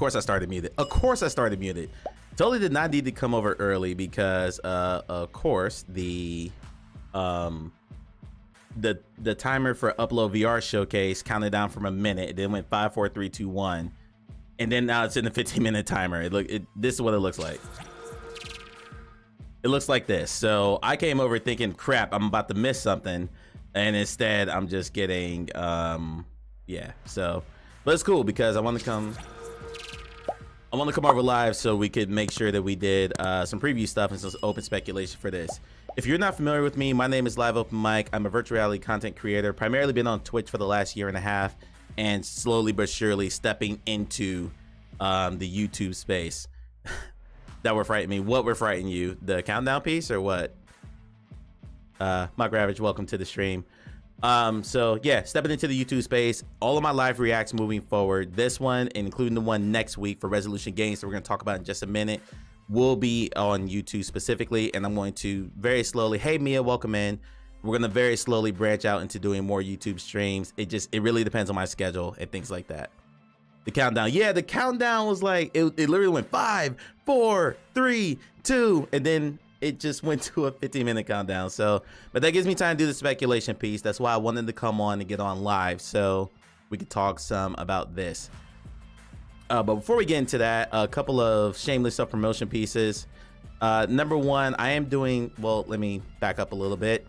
course I started muted. Of course I started muted. Totally did not need to come over early because of course the timer for UploadVR Showcase counted down from a minute. It then went 5, 4, 3, 2, 1. And then now it's in the 15-minute timer. This is what it looks like. It looks like this. So I came over thinking, crap, I'm about to miss something. And instead I'm just getting, yeah, so, but it's cool because I want to come over live so we could make sure that we did some preview stuff and some open speculation for this. If you're not familiar with me, my name is Live Open Mike. I'm a virtual reality content creator, primarily been on Twitch for the last year and a half, and slowly but surely stepping into the YouTube space. That would frighten me. What would frighten you? The countdown piece or what? Mike Ravage, welcome to the stream. So yeah, stepping into the YouTube space. All of my live reacts moving forward. This one, including the one next week for Resolution Games that we're going to talk about in just a minute, will be on YouTube specifically. And I'm going to very slowly, hey Mia, welcome in. We're going to very slowly branch out into doing more YouTube streams. It really depends on my schedule and things like that. The countdown. Yeah, the countdown was like, it literally went 5, 4, 3, 2, and then it just went to a 15-minute countdown. So, but that gives me time to do the speculation piece. That's why I wanted to come on and get on live so we could talk some about this. But before we get into that, a couple of shameless self-promotion pieces. Number one, I am doing, well, let me back up a little bit.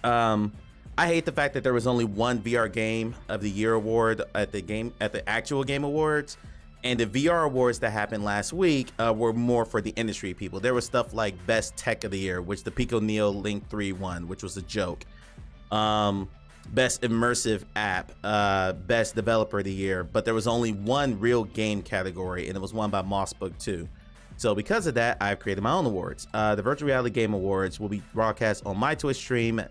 I hate the fact that there was only one VR Game of the Year award at the actual Game Awards, and the VR awards that happened last week were more for the industry people. There was stuff like Best Tech of the Year, which the Pico Neo Link 3 won, which was a joke. Best Immersive App, Best Developer of the Year, but there was only one real game category, and it was won by Mossbook 2. So because of that, I've created my own awards. The Virtual Reality Game Awards will be broadcast on my Twitch stream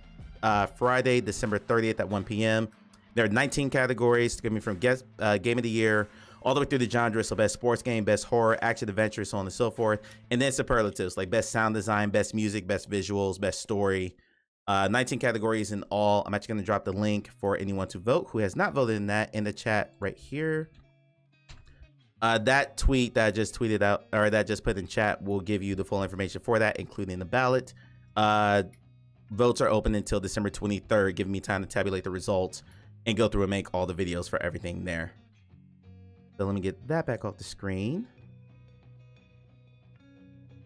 Friday, December 30th at 1 p.m. There are 19 categories, giving me from Game of the Year all the way through the genre, so Best Sports Game, Best Horror, Action Adventure, so on and so forth, and then superlatives like Best Sound Design, Best Music, Best Visuals, Best Story. 19 categories in all. I'm actually going to drop the link for anyone to vote who has not voted in that in the chat right here. That tweet that I just tweeted out, or that I just put in chat, will give you the full information for that, including the ballot. Votes are open until December 23rd, giving me time to tabulate the results and go through and make all the videos for everything there. So let me get that back off the screen.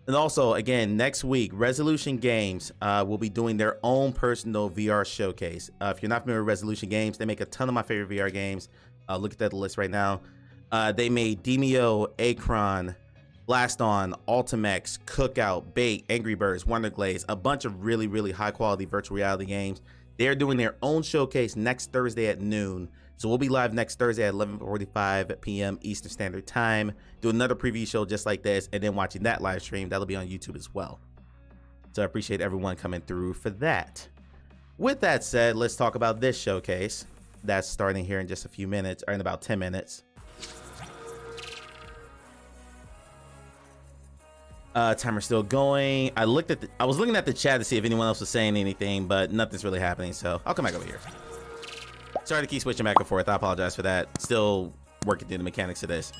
And also, again, next week, Resolution Games will be doing their own personal VR showcase. If you're not familiar with Resolution Games, they make a ton of my favorite VR games. Look at that list right now. They made Demio, Acron, Blast On, Ultimex, Cookout, Bait, Angry Birds, Wonderglaze, a bunch of really, really high quality virtual reality games. They're doing their own showcase next Thursday at noon. So we'll be live next Thursday at 11:45 p.m. Eastern Standard Time. Do another preview show just like this, and then watching that live stream. That'll be on YouTube as well. So I appreciate everyone coming through for that. With that said, let's talk about this showcase that's starting here in just a few minutes, or in about 10 minutes. Timer's still going. I was looking at the chat to see if anyone else was saying anything, but nothing's really happening, so I'll come back over here. Sorry to keep switching back and forth. I apologize for that. Still working through the mechanics of this.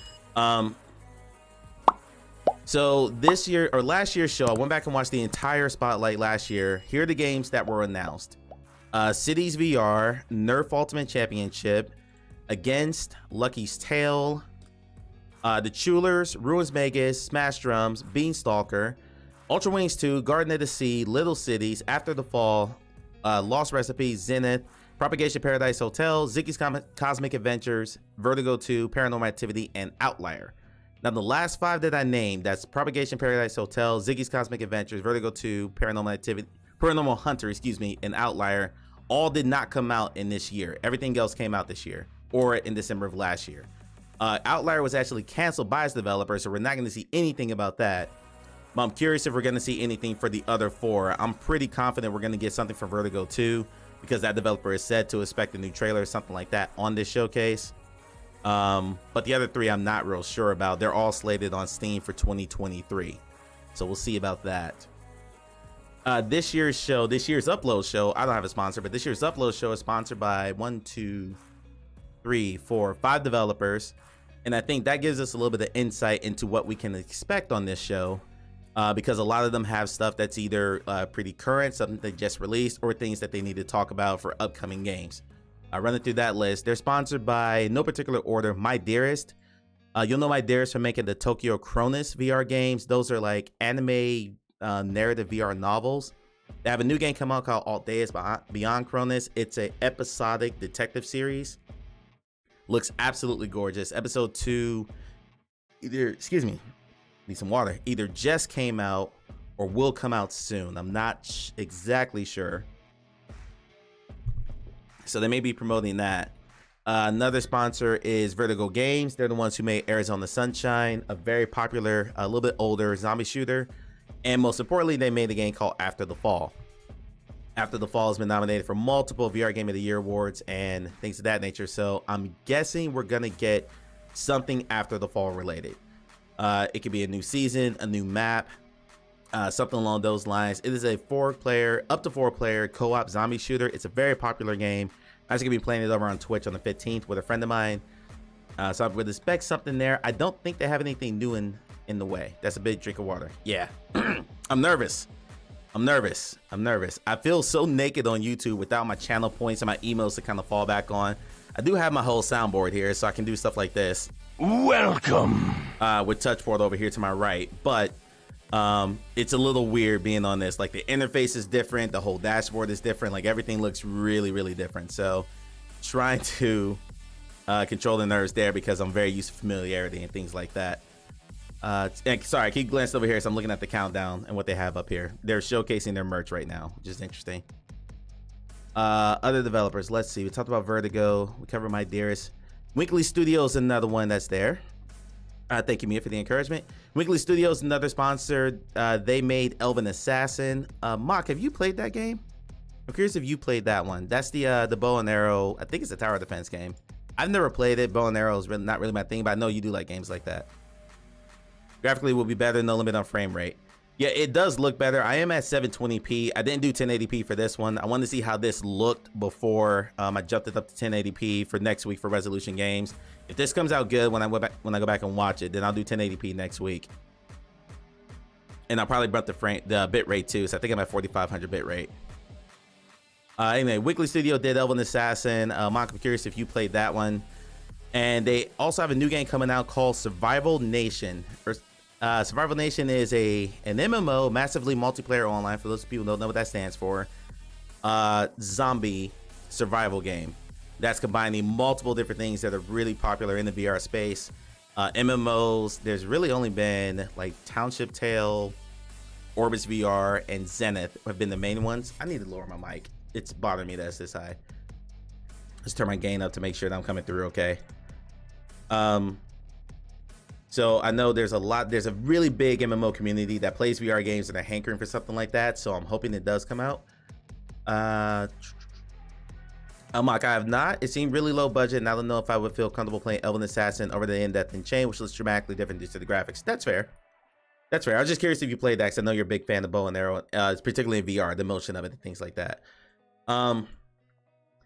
So this year, or last year's show, I went back and watched the entire spotlight last year. Here are the games that were announced. Cities VR, Nerf Ultimate Championship, Against, Lucky's Tale, The Chulers, Ruins Magus, Smash Drums, Beanstalker, Ultra Wings 2, Garden of the Sea, Little Cities, After the Fall, Lost Recipes, Zenith, Propagation Paradise Hotel, Ziggy's Cosmic Adventures, Vertigo 2, Paranormal Activity, and Outlier. Now the last 5 that I named, that's Propagation Paradise Hotel, Ziggy's Cosmic Adventures, Vertigo 2, Paranormal Hunter, excuse me, and Outlier, all did not come out in this year. Everything else came out this year, or in December of last year. Outlier was actually canceled by its developer, so we're not going to see anything about that. But I'm curious if we're going to see anything for the other 4. I'm pretty confident we're going to get something for Vertigo 2, because that developer is said to expect a new trailer or something like that on this showcase. But the other 3 I'm not real sure about. They're all slated on Steam for 2023, so we'll see about that. This year's Upload show, I don't have a sponsor, but this year's Upload show is sponsored by 5 developers. And I think that gives us a little bit of insight into what we can expect on this show, because a lot of them have stuff that's either pretty current, something they just released, or things that they need to talk about for upcoming games. Running through that list, they're sponsored by, no particular order, My Dearest. You'll know My Dearest for making the Tokyo Chronus VR games. Those are like anime narrative VR novels. They have a new game come out called Alt Deus Beyond Chronus. It's a episodic detective series. Looks absolutely gorgeous. Episode 2, need some water, either just came out or will come out soon. I'm not exactly sure. So they may be promoting that. Another sponsor is Vertigo Games. They're the ones who made Arizona Sunshine, a very popular, a little bit older zombie shooter. And most importantly, they made a game called After the Fall. After the Fall has been nominated for multiple VR Game of the Year awards and things of that nature. So I'm guessing we're gonna get something After the Fall related. It could be a new season, a new map, something along those lines. It is a up to four player co-op zombie shooter. It's a very popular game. I'm actually gonna be playing it over on Twitch on the 15th with a friend of mine. So I would expect something there. I don't think they have anything new in the way. That's a big drink of water. Yeah, I'm nervous. I feel so naked on YouTube without my channel points and my emails to kind of fall back on. I do have my whole soundboard here, so I can do stuff like this. Welcome. With touchboard over here to my right, but it's a little weird being on this. Like the interface is different, the whole dashboard is different, like everything looks really, really different. So trying to control the nerves there because I'm very used to familiarity and things like that. Sorry, I keep glancing over here, so I'm looking at the countdown and what they have up here. They're showcasing their merch right now, which is interesting. Other developers, let's see. We talked about Vertigo. We covered My Dearest. Winkley Studios, another one that's there. Thank you, Mia, for the encouragement. Winkley Studios, another sponsor. They made Elven Assassin. Mock, have you played that game? I'm curious if you played that one. That's the bow and arrow. I think it's a tower defense game. I've never played it. Bow and arrow is really not really my thing, but I know you do like games like that. Graphically will be better, no limit on frame rate. Yeah, it does look better. I am at 720p. I didn't do 1080p for this one. I wanted to see how this looked before I jumped it up to 1080p for next week for Resolution Games. If this comes out good when I go back and watch it, then I'll do 1080p next week. And I'll probably bump the bit rate too. So I think I'm at 4500 bit rate. Anyway, Winkley Studio did Elven Assassin. Mock, I'm curious if you played that one. And they also have a new game coming out called Survival Nation. Survival Nation is an MMO, massively multiplayer online, for those people who don't know what that stands for. Zombie survival game that's combining multiple different things that are really popular in the VR space. MMOs, there's really only been like Township Tale, Orbis VR, and Zenith have been the main ones. I need to lower my mic. It's bothering me that it's this high. Let's turn my gain up to make sure that I'm coming through okay. So I know there's a really big MMO community that plays VR games and are hankering for something like that. So I'm hoping it does come out. Mock, I have not. It seemed really low budget, and I don't know if I would feel comfortable playing Elven Assassin over the In-Depth and Chain, which looks dramatically different due to the graphics. That's fair. That's fair. I was just curious if you played that, because I know you're a big fan of bow and arrow, particularly in VR, the motion of it and things like that.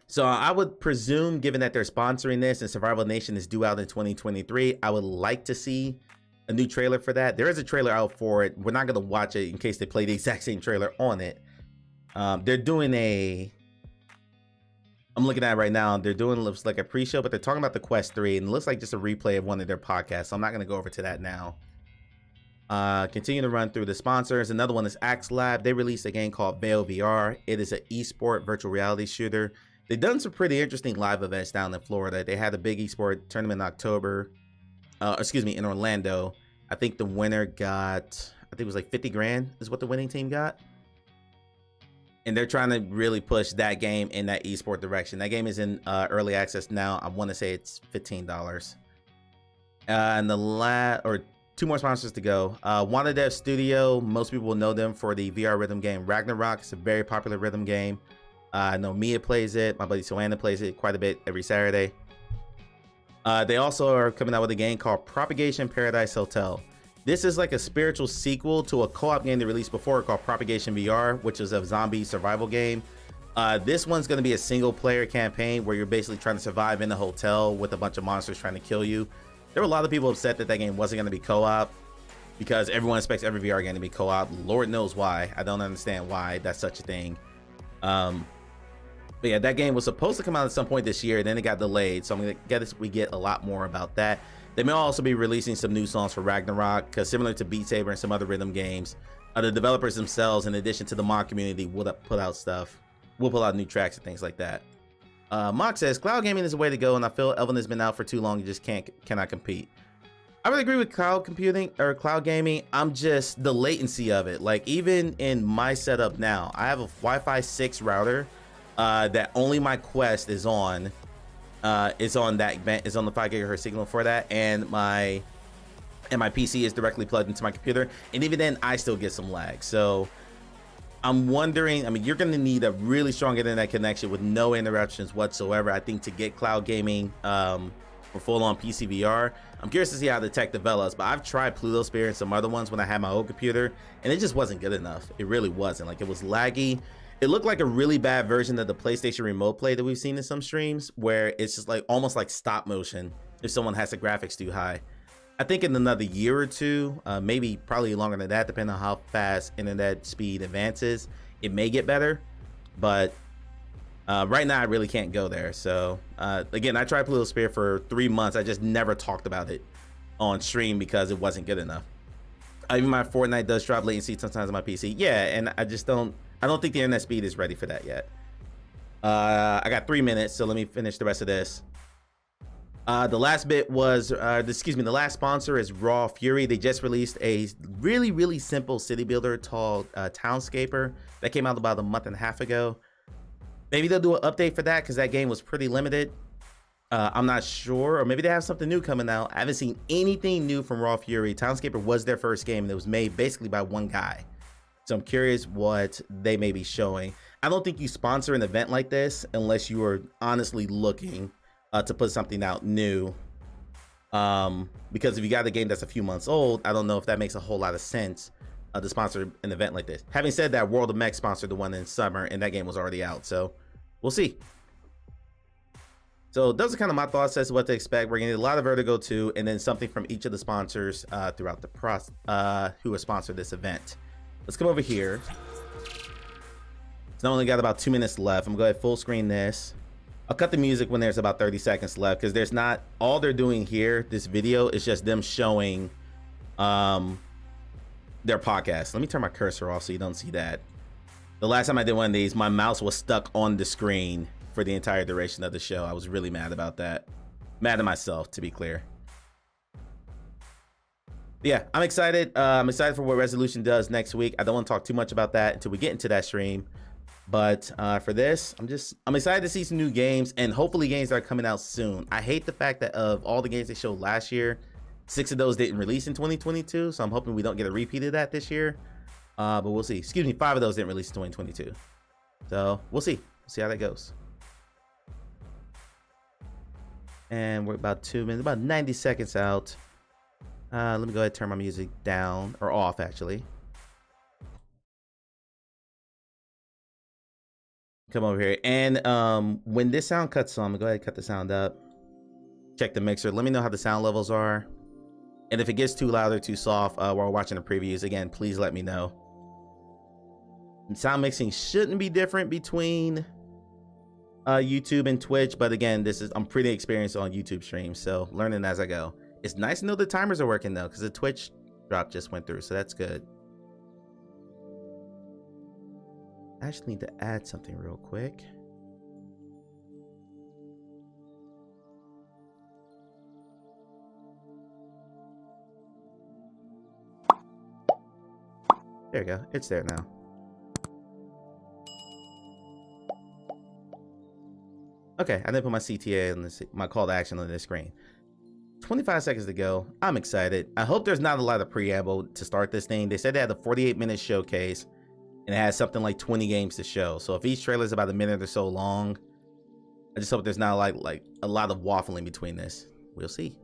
So I would presume, given that they're sponsoring this and Survival Nation is due out in 2023, I would like to see a new trailer for that. There is a trailer out for it. We're not going to watch it in case they play the exact same trailer on it. They're doing I'm looking at it right now. They're doing, looks like a pre-show, but they're talking about the Quest 3, and it looks like just a replay of one of their podcasts. So I'm not going to go over to that now. Continue to run through the sponsors. Another one is Axe Lab. They released a game called Veil VR. It is an esport virtual reality shooter. They've done some pretty interesting live events down in Florida. They had a big esport tournament in October, in Orlando. I think the winner got, I think it was like 50 grand is what the winning team got. And they're trying to really push that game in that esport direction. That game is in early access now. I want to say it's $15. And two more sponsors to go. WandaDev Studio, most people will know them for the VR rhythm game Ragnarok. It's a very popular rhythm game. I know Mia plays it. My buddy Soana plays it quite a bit every Saturday. They also are coming out with a game called Propagation Paradise Hotel. This is like a spiritual sequel to a co-op game they released before called Propagation VR, which is a zombie survival game. This one's going to be a single player campaign where you're basically trying to survive in a hotel with a bunch of monsters trying to kill you. There were a lot of people upset that that game wasn't going to be co-op because everyone expects every VR game to be co-op. Lord knows why. I don't understand why that's such a thing. But yeah, that game was supposed to come out at some point this year, then it got delayed. So I'm gonna guess we get a lot more about that. They may also be releasing some new songs for Ragnarok, because similar to Beat Saber and some other rhythm games, the developers themselves, in addition to the mod community, will put out stuff. We'll put out new tracks and things like that. Mock says cloud gaming is the way to go, and I feel Elven has been out for too long. You just cannot compete. I really agree with cloud computing or cloud gaming. I'm just the latency of it. Like even in my setup now, I have a Wi-Fi 6 router that only my Quest is on. Is on the 5 gigahertz signal for that, and my PC is directly plugged into my computer, and even then I still get some lag. So I'm wondering, I mean, you're going to need a really strong internet connection with no interruptions whatsoever, I think, to get cloud gaming for full-on pcvr. I'm curious to see how the tech develops, but I've tried Pluto Sphere and some other ones when I had my old computer, and it just wasn't good enough. It really wasn't. Like, it was laggy. It looked like a really bad version of the PlayStation Remote Play that we've seen in some streams, where it's just like almost like stop motion if someone has the graphics too high. I think in another year or two, maybe probably longer than that, depending on how fast internet speed advances, it may get better. But right now I really can't go there. So again, I tried Pluto Sphere for 3 months. I just never talked about it on stream because it wasn't good enough. Even my Fortnite does drop latency sometimes on my PC. Yeah, and I don't think the internet speed is ready for that yet. I got 3 minutes, so let me finish the rest of this. The last bit was, the last sponsor is Raw Fury. They just released a really, really simple city builder called Townscaper that came out about a month and a half ago. Maybe they'll do an update for that because that game was pretty limited. I'm not sure, or maybe they have something new coming out. I haven't seen anything new from Raw Fury. Townscaper was their first game, and it was made basically by one guy. So I'm curious what they may be showing. I don't think you sponsor an event like this unless you are honestly looking to put something out new. Because if you got a game that's a few months old, I don't know if that makes a whole lot of sense to sponsor an event like this. Having said that, World of Mech sponsored the one in summer, and that game was already out. So we'll see. So those are kind of my thoughts as to what to expect. We're gonna get a lot of Vertigo 2, and then something from each of the sponsors throughout the process who have sponsored this event. Let's come over here. So I only got about 2 minutes left. I'm gonna go ahead and full screen this. I'll cut the music when there's about 30 seconds left, because there's not, all they're doing here, this video, is just them showing their podcast. Let me turn my cursor off so you don't see that. The last time I did one of these, my mouse was stuck on the screen for the entire duration of the show. I was really mad about that. Mad at myself, to be clear. Yeah, I'm excited. I'm excited for what Resolution does next week. I don't want to talk too much about that until we get into that stream. But for this, I'm excited to see some new games, and hopefully games that are coming out soon. I hate the fact that of all the games they showed last year, 6 of those didn't release in 2022. So I'm hoping we don't get a repeat of that this year. But we'll see. Excuse me, 5 of those didn't release in 2022. So we'll see. We'll see how that goes. And we're about 2 minutes, about 90 seconds out. Let me go ahead and turn my music down, or off actually. Come over here, and when this sound cuts on, I'm gonna go ahead and cut the sound up. Check the mixer. Let me know how the sound levels are, and if it gets too loud or too soft while we're watching the previews, again, please let me know. And sound mixing shouldn't be different between YouTube and Twitch, but again, I'm pretty experienced on YouTube streams, so learning as I go. It's nice to know the timers are working though, because the Twitch drop just went through, so that's good. I actually need to add something real quick. There we go. It's there now. Okay, I didn't put my CTA on this, my call to action on this screen. 25 seconds to go. I'm excited. I hope there's not a lot of preamble to start this thing. They said they had a 48-minute showcase, and it has something like 20 games to show. So if each trailer is about a minute or so long, I just hope there's not like a lot of waffling between this. We'll see.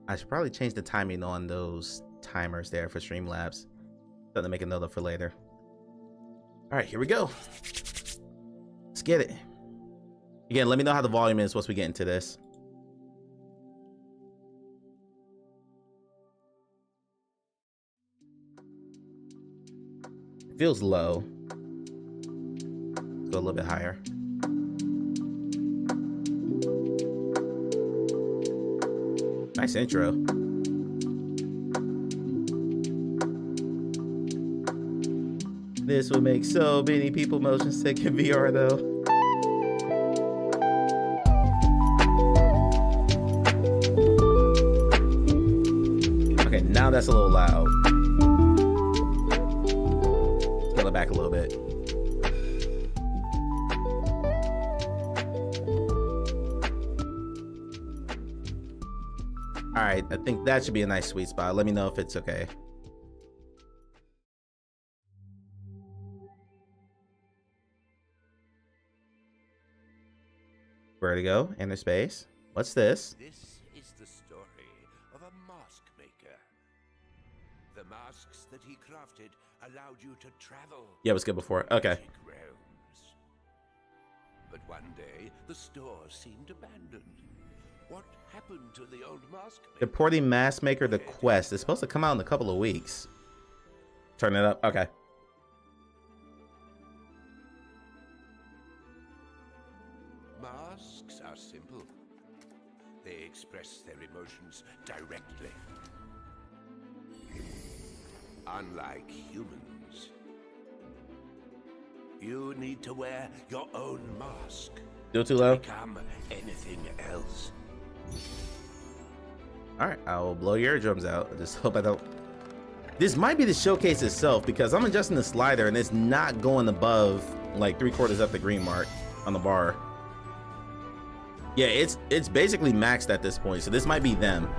I should probably change the timing on those timers there for Streamlabs. Something to make a note of for later. All right, here we go. Let's get it. Again, let me know how the volume is once we get into this. Feels low. Let's go a little bit higher. Nice intro. This would make so many people motion sick in VR though. Okay, now that's a little loud. Scale it back a little bit. All right, I think that should be a nice sweet spot. Let me know if it's okay. Vertigo, inner space. What's this? This is the story of a mask maker. The masks that he crafted allowed you to travel. Yeah, it was good before. Okay. Realms. But one day, the store seemed abandoned. What happened to the old mask maker? The Porty Mask Maker, The Quest. It's supposed to come out in a couple of weeks. Turn it up. Okay. Masks are simple. They express their emotions directly. Unlike humans, you need to wear your own mask. Still too low? Become anything else. Alright, I'll blow your eardrums out. I just hope I don't. This might be the showcase itself because I'm adjusting the slider and it's not going above like 3/4 up the green mark on the bar. Yeah, it's basically maxed at this point, so this might be them.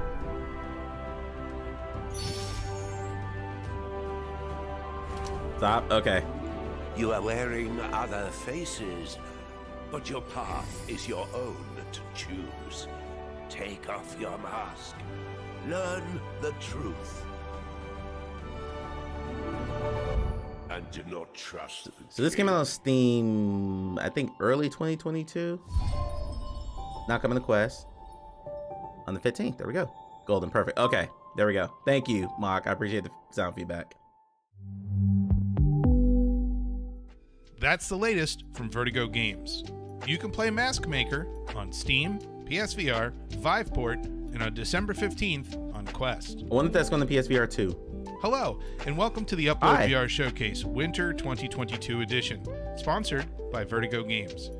Stop. Okay. You are wearing other faces, but your path is your own to choose. Take off your mask. Learn the truth. And do not trust. So this came out on Steam, I think early 2022. Now coming to Quest on the 15th. There we go. Golden, perfect. Okay, there we go. Thank you, Mock. I appreciate the sound feedback. That's the latest from Vertigo Games. You can play Mask Maker on Steam, PSVR, Viveport, and on December 15th on Quest. I wonder if that's going to PSVR 2. Hello, and welcome to the UploadVR Showcase Winter 2022 edition, sponsored by Vertigo Games.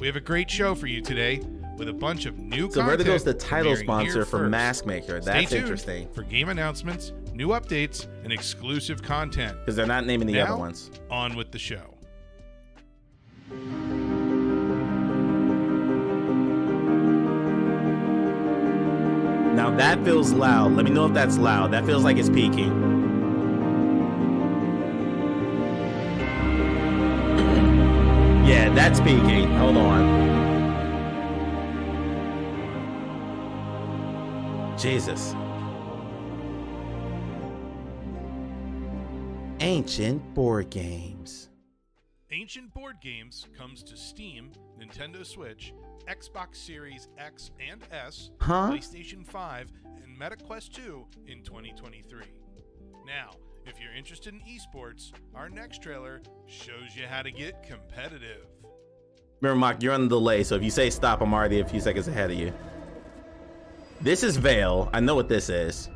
We have a great show for you today with a bunch of new So content. Vertigo's the title premiering sponsor here for first. Mask Maker. Stay That's tuned interesting. for game announcements, new updates, and exclusive content. Because they're not naming the Now, other ones. on with the show. Now that feels loud. Let me know if that's loud. That feels like it's peaking. Yeah, that's peaking. Hold on. Jesus. Ancient board games. Ancient Board Games comes to Steam, Nintendo Switch, Xbox Series X and S, Huh? PlayStation 5, and MetaQuest 2 in 2023. Now, if you're interested in esports, our next trailer shows you how to get competitive. Remember, Mock, you're on the delay, so if you say stop, I'm already a few seconds ahead of you. This is Veil. I know what this is.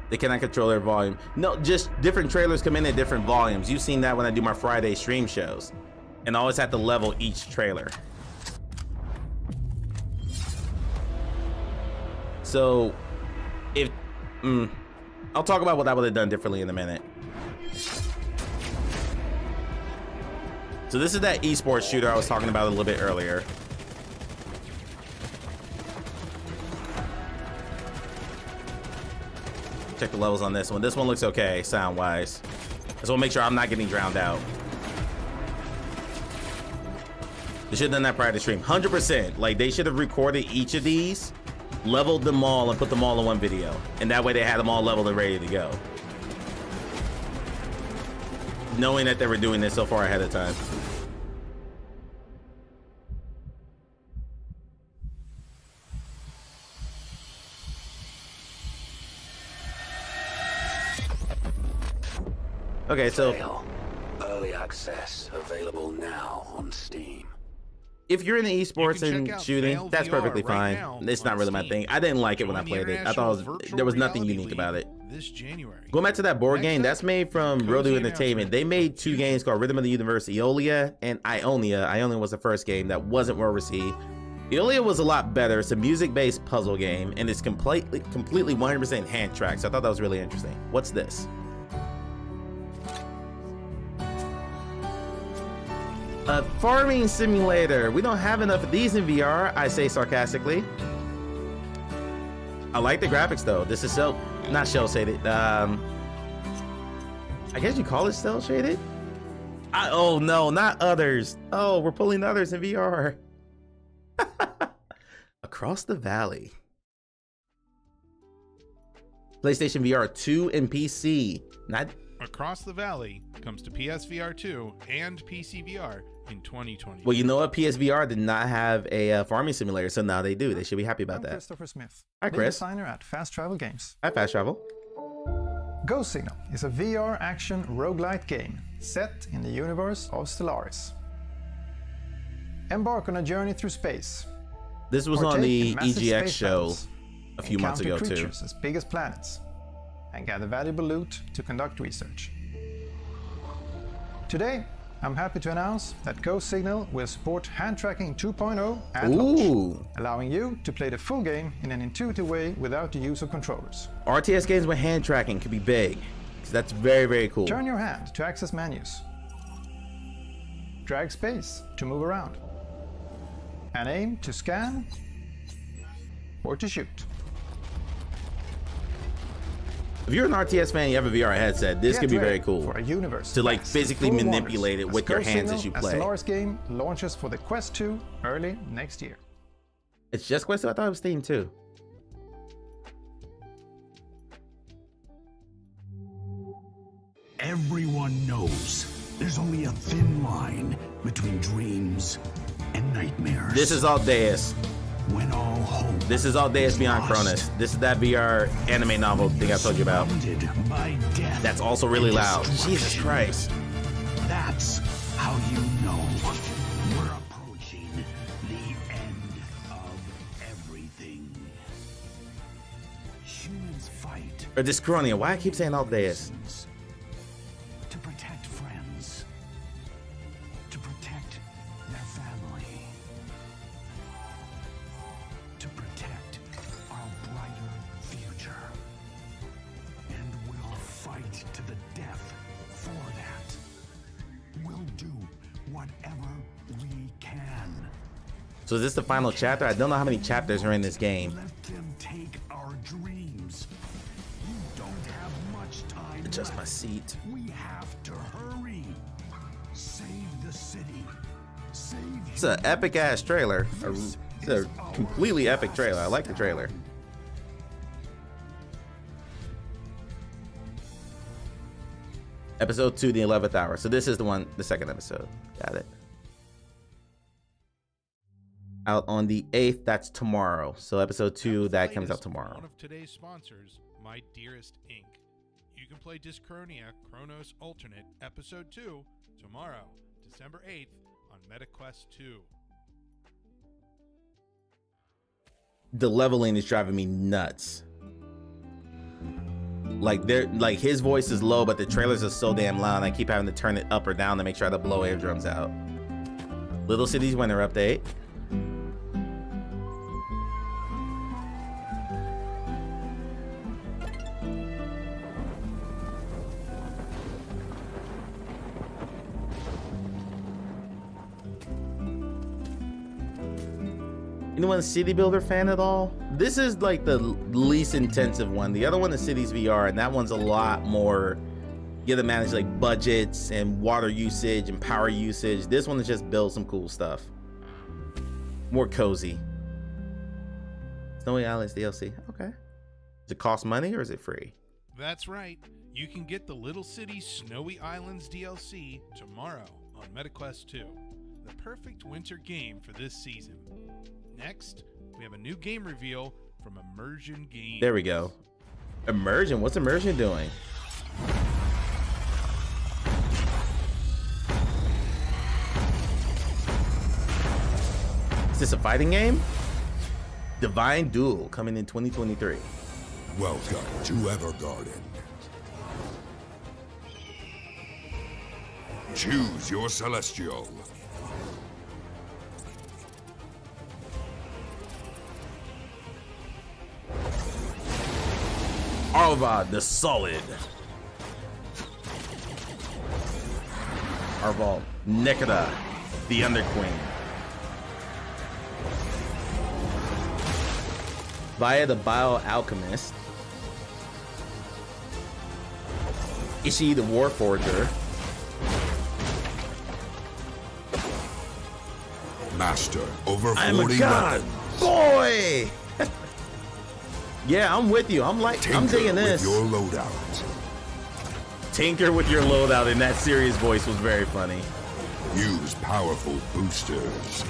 They cannot control their volume. No, just different trailers come in at different volumes. You've seen that when I do my Friday stream shows. And I always have to level each trailer. So, if... I'll talk about what I would have done differently in a minute. So this is that esports shooter I was talking about a little bit earlier. Check the levels on this one. This one looks okay, sound-wise. Just want to make sure I'm not getting drowned out. They should have done that prior to stream. 100%. Like, they should have recorded each of these, leveled them all, and put them all in one video. And that way they had them all leveled and ready to go. Knowing that they were doing this so far ahead of time. Okay, so Fail. Early access available now on Steam. if you're into esports check and out shooting, Fail that's VR perfectly right fine. now It's not on really my Steam. thing. I didn't like it when I Join the played it. I International thought Virtual there was nothing Reality unique about it. League this January. Going back to that board Next game, up, that's made from cozy Rodeo announcement. Entertainment. They made two games called Rhythm of the Universe, Eolia and Ionia. Ionia was the first game that wasn't well received. Eolia was a lot better. It's a music-based puzzle game, and it's completely 100% hand tracked. So I thought that was really interesting. What's this? A farming simulator. We don't have enough of these in VR, I say sarcastically. I like the graphics though. This is not shell shaded. I guess you call it cell shaded. Oh no, not others. Oh, we're pulling others in VR. Across the Valley. PlayStation VR 2 and PC. Not Across the Valley comes to PSVR 2 and PCVR in 2020. well, you know what? PSVR did not have a farming simulator, so now they do. They should be happy about I'm that. Christopher Smith, Hi, lead Chris. designer at Fast Travel Games. Hi, Fast Travel. Ghost Signal is a VR action roguelite game set in the universe of Stellaris. Embark on a journey through space. This was on Partake the in massive EGX space show battles, a few months ago encounter too. creatures as big as planets, and gather valuable loot to conduct research. Today, I'm happy to announce that Ghost Signal will support hand tracking 2.0 at launch, Ooh. allowing you to play the full game in an intuitive way without the use of controllers. RTS games with hand tracking could be big. So that's very, very cool. Turn your hand to access menus. Drag space to move around. And aim to scan or to shoot. If you're an RTS fan, you have a VR headset, this Get could be ready very cool. for a universe To, like, vast physically full of manipulate it wonders with your Ghost hands Signal as you a play. Stellaris game launches for the Quest 2 early next year. It's just Quest 2? I thought it was Steam too. Everyone knows there's only a thin line between dreams and nightmares. This is all Deus. When all hope This is all Deus Beyond lost, Cronus. This is that VR anime novel thing I told you about. surrounded by death That's also really and loud. Jesus destruction. Christ. That's how you know we're approaching the end of everything. Humans fight Or Discronia. Why I keep saying all Deus? to protect friends, to protect their family, to protect our brighter future. And we'll fight to the death for that. We'll do whatever we can. So is this the final chapter? I don't know how many chapters are in this game. Let them take our dreams. You don't have much time Adjust my left. seat. We have to hurry. Save the city. Save It's an epic ass trailer. It's a completely epic trailer. I like the trailer. Episode 2, the 11th hour. So this is the second episode. Got it. Out on the 8th, that's tomorrow. So episode 2, that comes out tomorrow. One of today's sponsors, My Dearest Inc. You can play Discronia Chronos Alternate Episode 2 tomorrow, December 8th on MetaQuest 2. The leveling is driving me nuts. Like his voice is low, but the trailers are so damn loud. I keep having to turn it up or down to make sure I don't blow eardrums out. Little Cities Winter Update. Anyone a City Builder fan at all? This is like the least intensive one. The other one is Cities VR, and that one's a lot more. You have to manage like budgets and water usage and power usage. This one is just build some cool stuff. More cozy. Snowy Islands DLC. Okay. Does it cost money or is it free? That's right. You can get the Little City Snowy Islands DLC tomorrow on MetaQuest 2. The perfect winter game for this season. Next, we have a new game reveal from Immersion Games. There we go. Immersion? What's Immersion doing? Is this a fighting game? Divine Duel coming in 2023. Welcome to Evergarden. Choose your Celestial. Arvad the Solid. Arval Nekada the Underqueen. Via the Bioalchemist. Ishii the Warforger. Master over 40 I'm a god, weapons. boy. Yeah, I'm with you. I'm digging this. With your loadout. Tinker with your loadout in that serious voice was very funny. Use powerful boosters.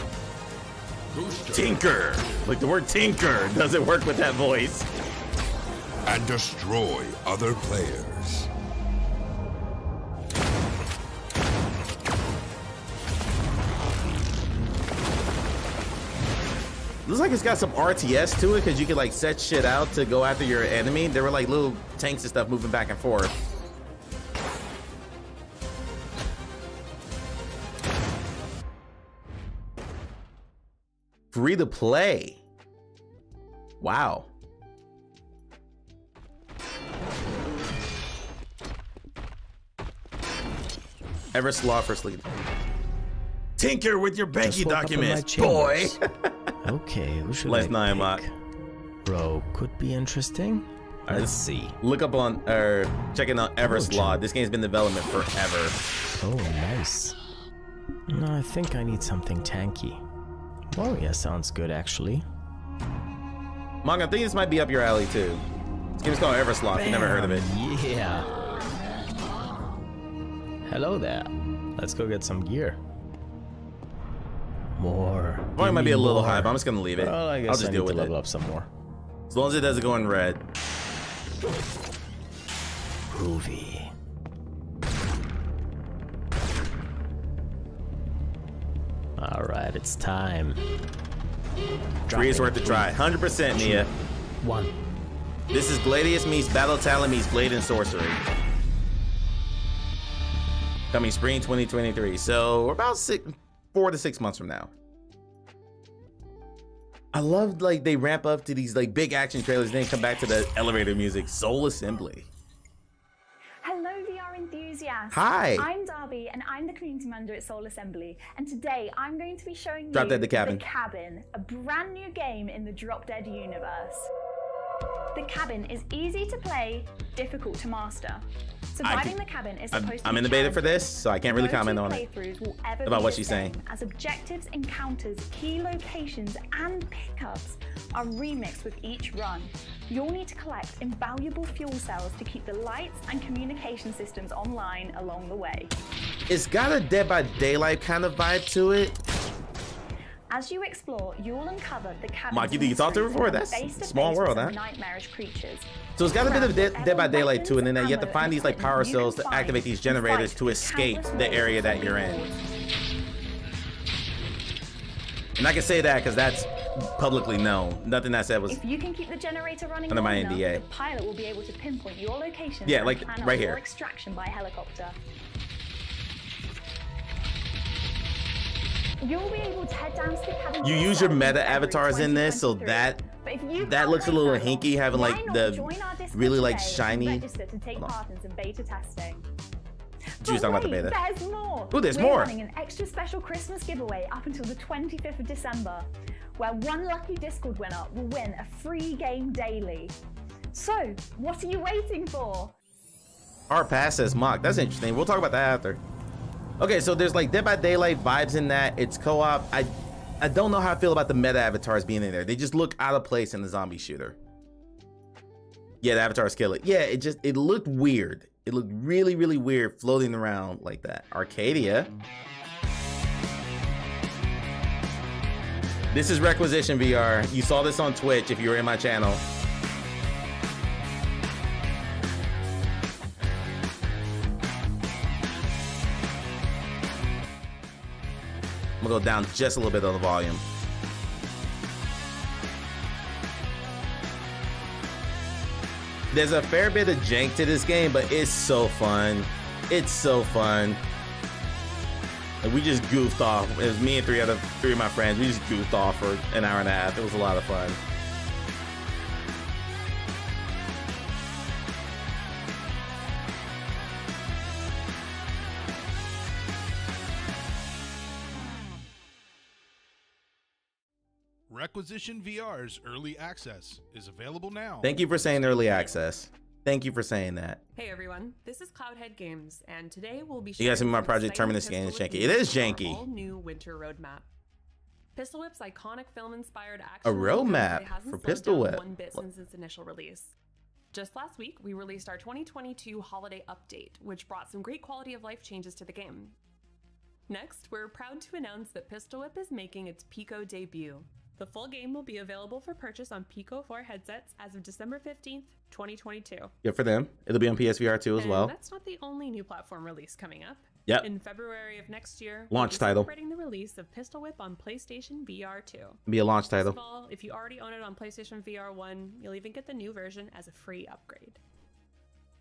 Tinker, like the word tinker doesn't work with that voice. And destroy other players. Looks like it's got some RTS to it because you can like set shit out to go after your enemy. There were like little tanks and stuff moving back and forth. Free to play. Wow. Everslaw for sleep. Tinker with your banking documents, boy. Okay, who should Let's I not pick? Rogue could be interesting. Let's see. Look up on checking out Everslaw. This game's been in development forever. Oh, nice. No, I think I need something tanky. Warrior sounds good, actually. Mong, I think this might be up your alley too. This game's called Everslaw. If you never heard of it. Yeah. Hello there. Let's go get some gear. More. Volume might be a little high, but I'm just gonna leave it. Well, I guess I'll just I deal need with to it. level up some more. As long as it doesn't go in red. Groovy. All right, it's time. Three is worth the try. 100% Mia. 1. This is Gladius meets Battle Talent meets Blade and Sorcery. Coming spring 2023. So we're about 4 to 6 months from now. I love like they ramp up to these like big action trailers, then come back to the elevator music. Soul Assembly. Hello, VR enthusiasts. Hi. I'm Darby, and I'm the community manager at Soul Assembly. And today, I'm going to be showing Drop you Dead the Cabin. The Cabin, a brand new game in the Drop Dead universe. The Cabin is easy to play, difficult to master. Surviving the cabin is supposed to I'm be in the beta for this, challenging. so I can't really No comment two on it. playthroughs will ever About be what the she's same, saying. as objectives, encounters, key locations, and pickups are remixed with each run. You'll need to collect invaluable fuel cells to keep the lights and communication systems online along the way. It's got a Dead by Daylight kind of vibe to it. As you explore, you'll uncover the cabin's Mike, you think you talked to her before? mysteries That's and come face to small face world, with huh? some nightmarish creatures. So it's got a bit of Grab Dead by Daylight to it, and then weapons, you have to find these like ammo, power and cells to equipment you activate can these find. generators to Fight escape countless the area that ways you're in. forward. And I can say that because that's publicly known. Nothing I said was. If you can keep the generator running Under my long enough, NDA. the pilot will be able to pinpoint your location Yeah, and like, plan out right your here. extraction by helicopter. You'll be able to head down to the cabin. You use your yourself meta in avatars in this, so 2023. But if you that can't looks a wait little that long, hinky, having why like not the join our Discord really like today and shiny. register to take Hold on. part in some beta testing. She was talking about the But beta. wait, there's more. Ooh, there's We're more. running an extra special Christmas giveaway up until the 25th of December, where one lucky Discord winner will win a free game daily. So, what are you waiting for? Our pass says mock. That's interesting. We'll talk about that after. Okay, so there's like Dead by Daylight vibes in that. It's co-op. I don't know how I feel about the meta avatars being in there. They just look out of place in the zombie shooter. Yeah, the avatars kill it. Yeah, it looked weird. It looked really, really weird floating around like that. Arcadia. This is Requisition VR. You saw this on Twitch if you were in my channel. I'm gonna go down just a little bit on the volume. there's a fair bit of jank to this game, but it's so fun. It's so fun. And we just goofed off. It was me and three of my friends. We just goofed off for an hour and a half. It was a lot of fun. Requisition VR's early access is available now. Thank you for saying early access. Thank you for saying that. Hey everyone, this is Cloudhead Games, and today we'll be You guys see my project Terminus game is janky. It is janky. All new winter roadmap. Pistol Whip's iconic film-inspired action. A roadmap for Pistol Whip. One bit since its initial release. Just last week, we released our 2022 holiday update, which brought some great quality of life changes to the game. Next, we're proud to announce that Pistol Whip is making its Pico debut. The full game will be available for purchase on Pico 4 headsets as of December 15th, 2022. Good for them. It'll be on PSVR 2 as well. That's not the only new platform release coming up. Yep. In February of next year, launch title. Celebrating the release of Pistol Whip on PlayStation VR 2. Be a launch title. First of all, if you already own it on PlayStation VR 1, you'll even get the new version as a free upgrade.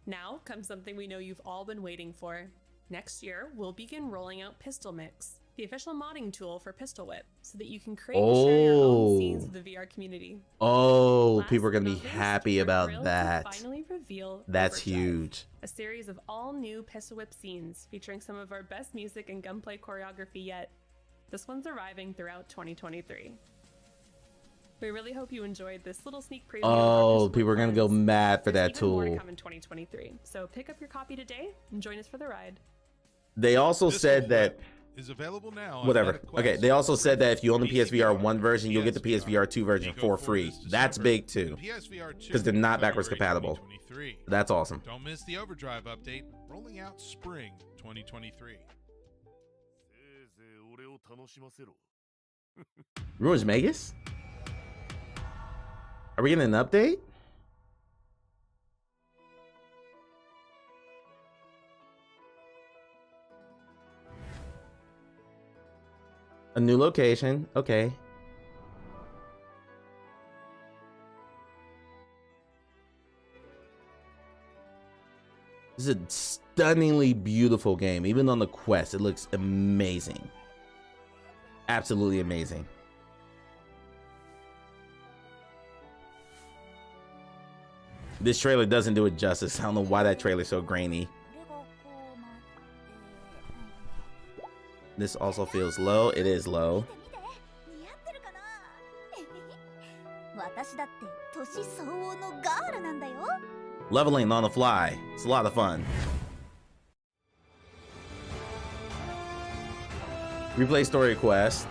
Now comes something we know you've all been waiting for. Next year, we'll begin rolling out Pistol Mix, the official modding tool for Pistol Whip, so that you can create and share your own scenes with the VR community. Oh, Last people are gonna but be not least, happy we're about thrilled to that. finally reveal That's Overdrive, huge. a series of all new Pistol Whip scenes featuring some of our best music and gunplay choreography yet. This one's arriving throughout 2023. We really hope you enjoyed this little sneak preview. Oh, people are gonna go mad for that There's even more to tool. come in 2023, so pick up your copy today and join us for the ride. They also Pistol said that Whip is available now on whatever. MetaQuest, Okay, they also said that if you own the PSVR PSVR 1 version, you'll get the PSVR PSVR 2 version Pico for 4 free. this That's December, big too. PSVR 2 'Cause they're not backwards February compatible. 2023. That's awesome. Don't miss the Overdrive update rolling out spring 2023. Ruins Magus? Are we getting an update? A new location. Okay. This is a stunningly beautiful game. Even on the Quest, it looks amazing. Absolutely amazing. This trailer doesn't do it justice. I don't know why that trailer's so grainy. This also feels low. It is low. Leveling on the fly. It's a lot of fun. Replay story quest.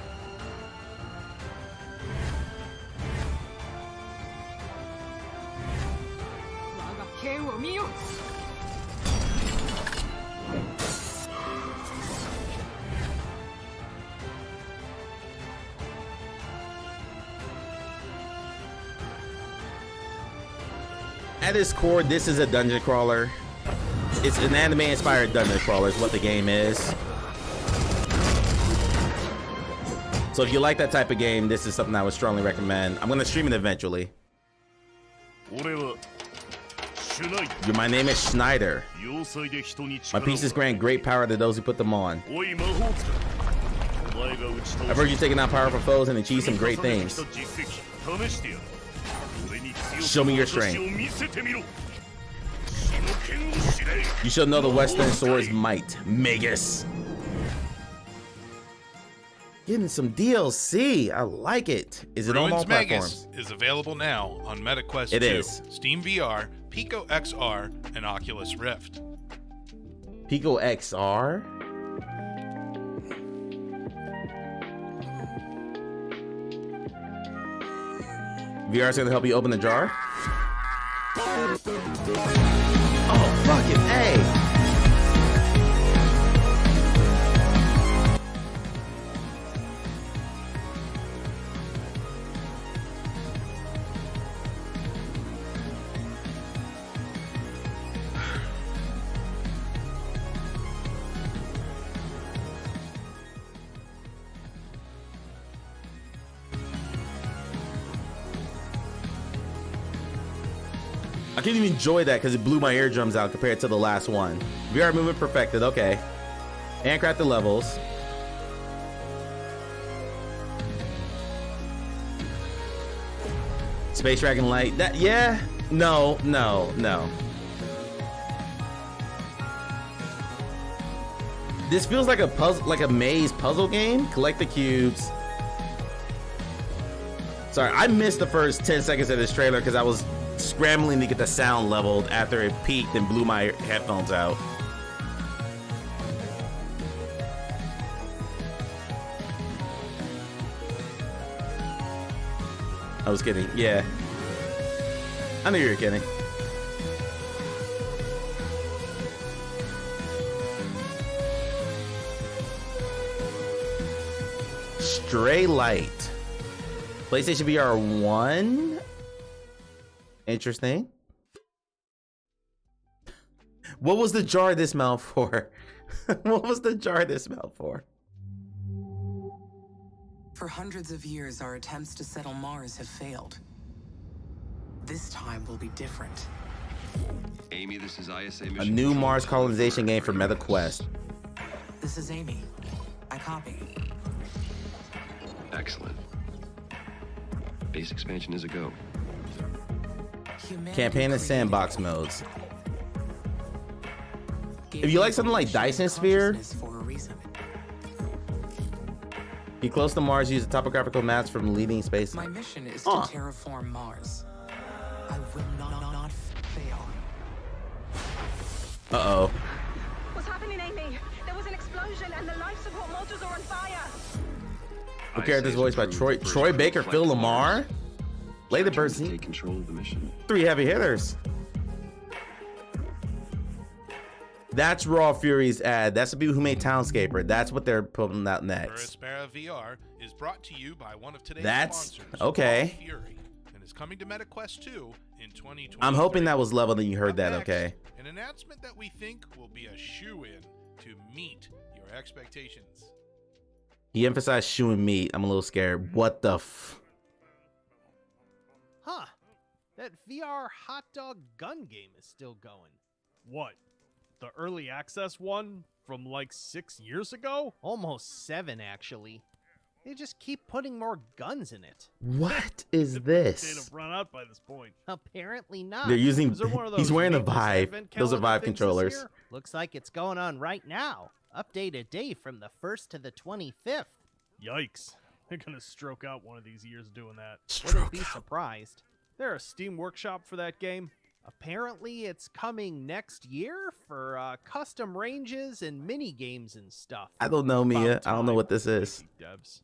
At its core, this is a dungeon crawler. It's an anime-inspired dungeon crawler is what the game is. So if you like that type of game, this is something I would strongly recommend. I'm gonna stream it eventually. My name is Schneider. My pieces grant great power to those who put them on. I've heard you taking out powerful foes and achieve some great things. Show me your strength. You shall know the Western Sword's might. Magus. Getting some DLC. I like it. Is it on all platforms? Is available now on MetaQuest 2, It is. Steam VR, Pico XR, and Oculus Rift. Pico XR? VR's gonna help you open the jar? Oh, fucking A! I couldn't even enjoy that because it blew my eardrums out compared to the last one. VR movement perfected. Okay. Handcrafted levels. Space Dragon Light. That, yeah. No. This feels like a puzzle, like a maze puzzle game. Collect the cubes. Sorry, I missed the first 10 seconds of this trailer because I was scrambling to get the sound leveled after it peaked and blew my headphones out. I was kidding. Yeah. I knew you were kidding. Stray Light. PlayStation VR 1. Interesting. What was the jar this smelled for? What was the jar this smelled for? For hundreds of years, our attempts to settle Mars have failed. This time will be different. Amy, this is ISA A new Mars colonization game for MetaQuest. This is Amy. I copy. Excellent. Base expansion is a go. Campaign and sandbox modes. If you like something like Dyson Sphere, be close to Mars, use the topographical maps from leading space. My mission is to terraform Mars. I will not fail. Uh-oh. What's happening, Amy? There was an explosion and the life support modules are on fire. What character's voiced by Troy Baker, Phil Lamar? Lay the birds. Take control of the mission. 3 heavy hitters. That's Raw Fury's ad. That's the people who made Townscaper. That's what they're putting out next. Verspera VR is brought to you by one of today's That's sponsors, okay. Raw Fury, and is coming to MetaQuest 2 in 2020. I'm hoping that was leveled and you heard that, okay? An announcement that we think will be a shoo-in to meet your expectations. He emphasized shoe and meat. I'm a little scared. What the f? Huh. That VR hot dog gun game is still going. What? The early access one from like 6 years ago? Almost 7, actually. They just keep putting more guns in it. What is this? They'd have run out by this point. Apparently not. They're using. Is there one of those He's wearing a Maples Vive. Advent Those are calendar Vive things this controllers. year? Looks like it's going on right now. Updated day from the 1st to the 25th. Yikes. They're gonna stroke out one of these years doing that. Wouldn't be surprised. There a Steam workshop for that game? Apparently it's coming next year for custom ranges and mini games and stuff. I don't know, Mia. I don't know what this is. Devs.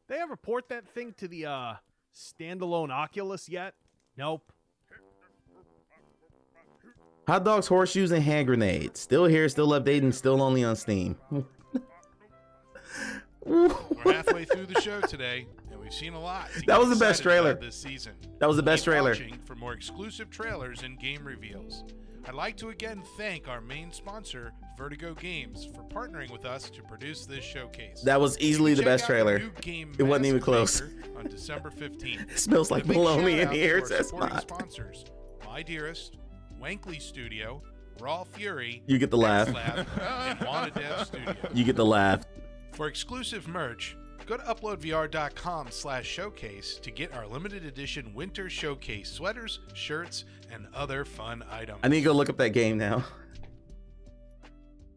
They ever port that thing to the standalone Oculus yet? Nope. Hot dogs, horseshoes, and hand grenades. Still here, still updating, still only on Steam. We're halfway through the show today, and we've seen a lot. That was the best trailer this season. That was the best Keep trailer. watching for more exclusive trailers and game reveals. I'd like to again thank our main sponsor, Vertigo Games, for partnering with us to produce this showcase. That was easily the best trailer. It wasn't even close. On December 15th. It smells like bologna in here. It says supporting not. Sponsors, My Dearest, Wankley Studio, Raw Fury, You get the laugh. X-Lab, and WannaDev Studio. You get the laugh. For exclusive merch, go to uploadvr.com/showcase to get our limited edition Winter Showcase sweaters, shirts, and other fun items. I need to go look up that game now. As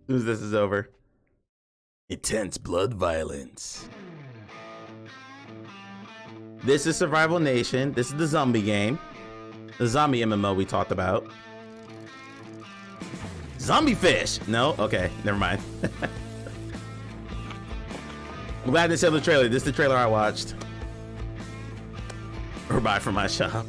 soon as this is over. Intense blood violence. This is Survival Nation. This is the zombie game. The zombie MMO we talked about. Zombie fish. No? Okay, never mind. I'm glad they said the trailer. This is the trailer I watched. Or buy from my shop.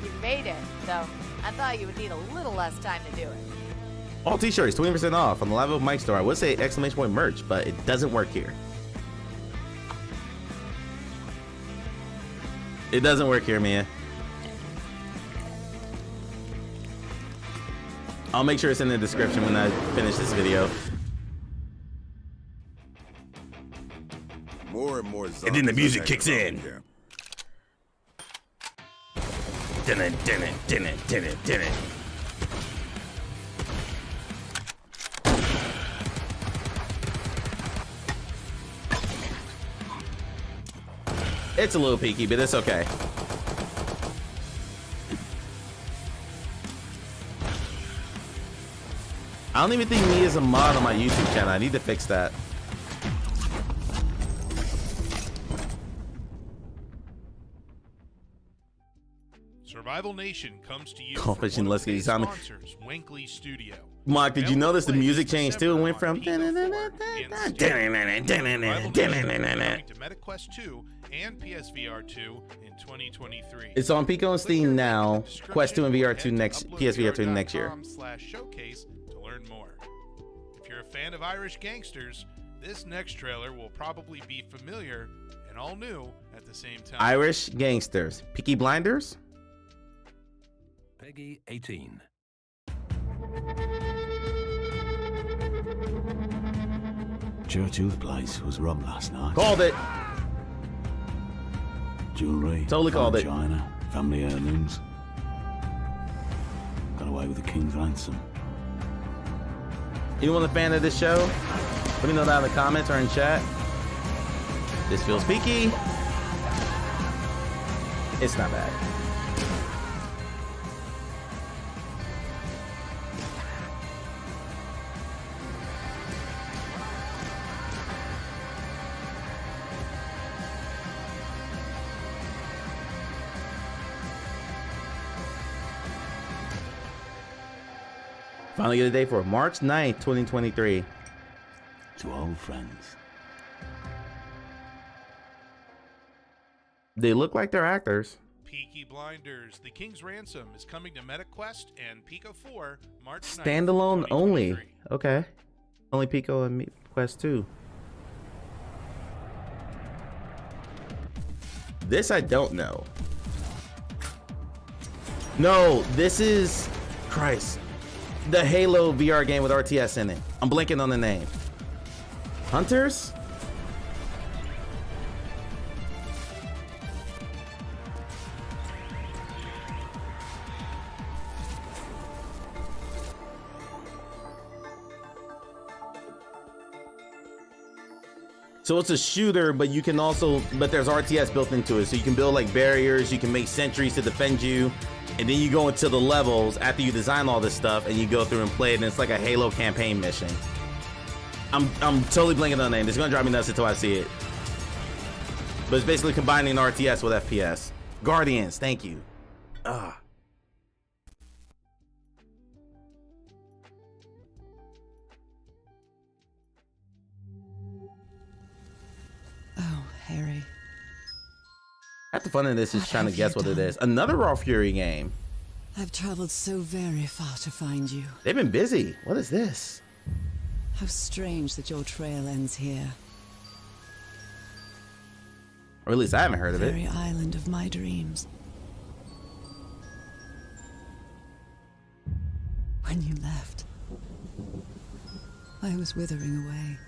You made it, though. I thought you would need a little less time to do it. All t-shirts 20% off on the Live Oak Mic store. I would say exclamation point merch, but it doesn't work here. It doesn't work here, Mia. I'll make sure it's in the description when I finish this video. more and more zombies. And then the music attacking kicks in. camp. Dun it. It's a little peaky, but it's okay. I don't even think me is a mod on my YouTube channel. I need to fix that. Survival Nation comes to you. Competition, let's get zombie. Sponsors, Winkley Studio. Mark, did you notice the music changed too? It went from to MetaQuest 2 and PSVR 2 in 2023. It's on Pico and Steam now. Quest 2 and VR 2 next, PSVR 2 next year. /showcase to learn more. If you're a fan of Irish gangsters, this next trailer will probably be familiar and all new at the same time. Irish gangsters, Peaky Blinders. Peggy 18. Churchill's place was robbed last night. Called it. Jewelry. Totally called it. China, family heirlooms. Got away with the king's ransom. Anyone a fan of this show? Let me know down in the comments or in chat. This feels peaky. It's not bad. Finally get a date for March 9th, 2023. To old friends. They look like they're actors. Peaky Blinders, The King's Ransom is coming to MetaQuest and Pico 4 March 9th. Standalone only. Okay. Only Pico and Quest 2. This I don't know. No, this is Christ. The Halo VR game with RTS in it. I'm blanking on the name. Hunters? So it's a shooter, but you can also, but there's RTS built into it. So you can build like barriers, you can make sentries to defend you. And then you go into the levels after you design all this stuff and you go through and play it, and it's like a Halo campaign mission. I'm totally blanking on the name. It's gonna drive me nuts until I see it. But it's basically combining RTS with FPS. Guardians, thank you. Ah. Oh, Harry. Half the fun of this is trying to guess what it is. Another Raw Fury game. I've traveled so very far to find you. They've been busy. What is this? How strange that your trail ends here. Or at least I haven't heard of it. Very island of my dreams. When you left, I was withering away.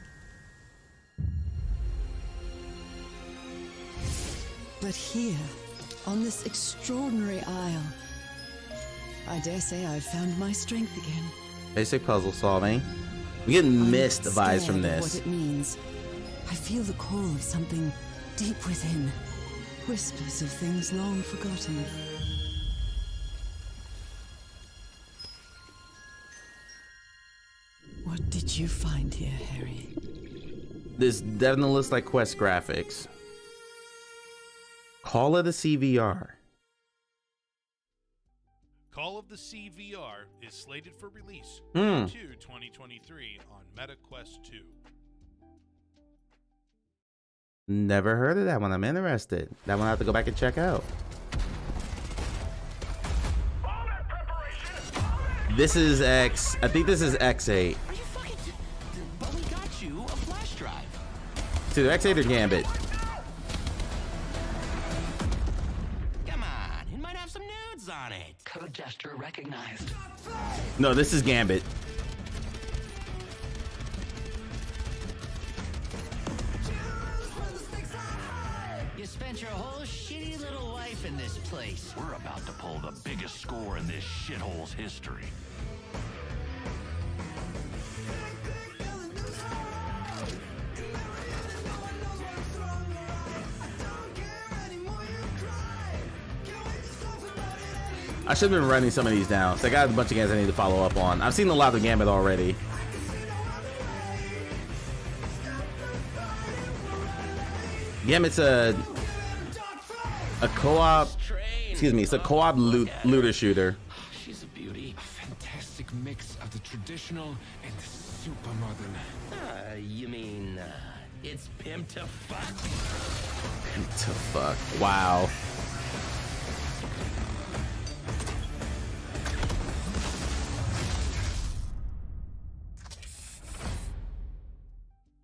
But here, on this extraordinary isle, I dare say I've found my strength again. Basic puzzle solving. We get mist vibes from this. What it means. I feel the call of something deep within. Whispers of things long forgotten. What did you find here, Harry? This definitely looks like Quest graphics. Call of the CVR. Call of the Sea VR is slated for release Q2 2023 on MetaQuest 2. Never heard of that one. I'm interested. That one I have to go back and check out. This is X. I think this is X8. But we got you a flash drive. It's either X8 or Gambit. Come on, it might have some nudes on it. Code gesture recognized. No, this is Gambit. spent your whole shitty little life in this place. We're about to pull the biggest score in this shithole's history. I should have been writing some of these down. So I got a bunch of games I need to follow up on. I've seen a lot of Gambit already. Gambit's a co-op. Excuse me, it's a co-op looter shooter. She's a beauty. A fantastic mix of the traditional and the super modern. You mean, it's pimp to fuck? Pimp to fuck. Wow.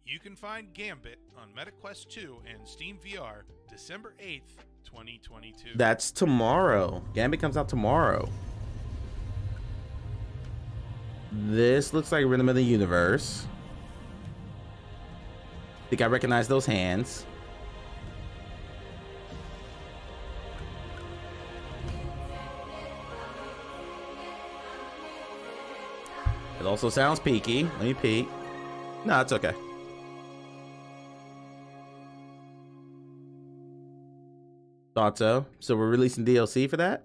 You can find Gambit on MetaQuest 2 and Steam VR December 8th, 2022. That's tomorrow. Gambit comes out tomorrow. This looks like Rhythm of the Universe. I think I recognize those hands. It also sounds peaky. Let me peek. No, it's okay. Thought so. So we're releasing DLC for that?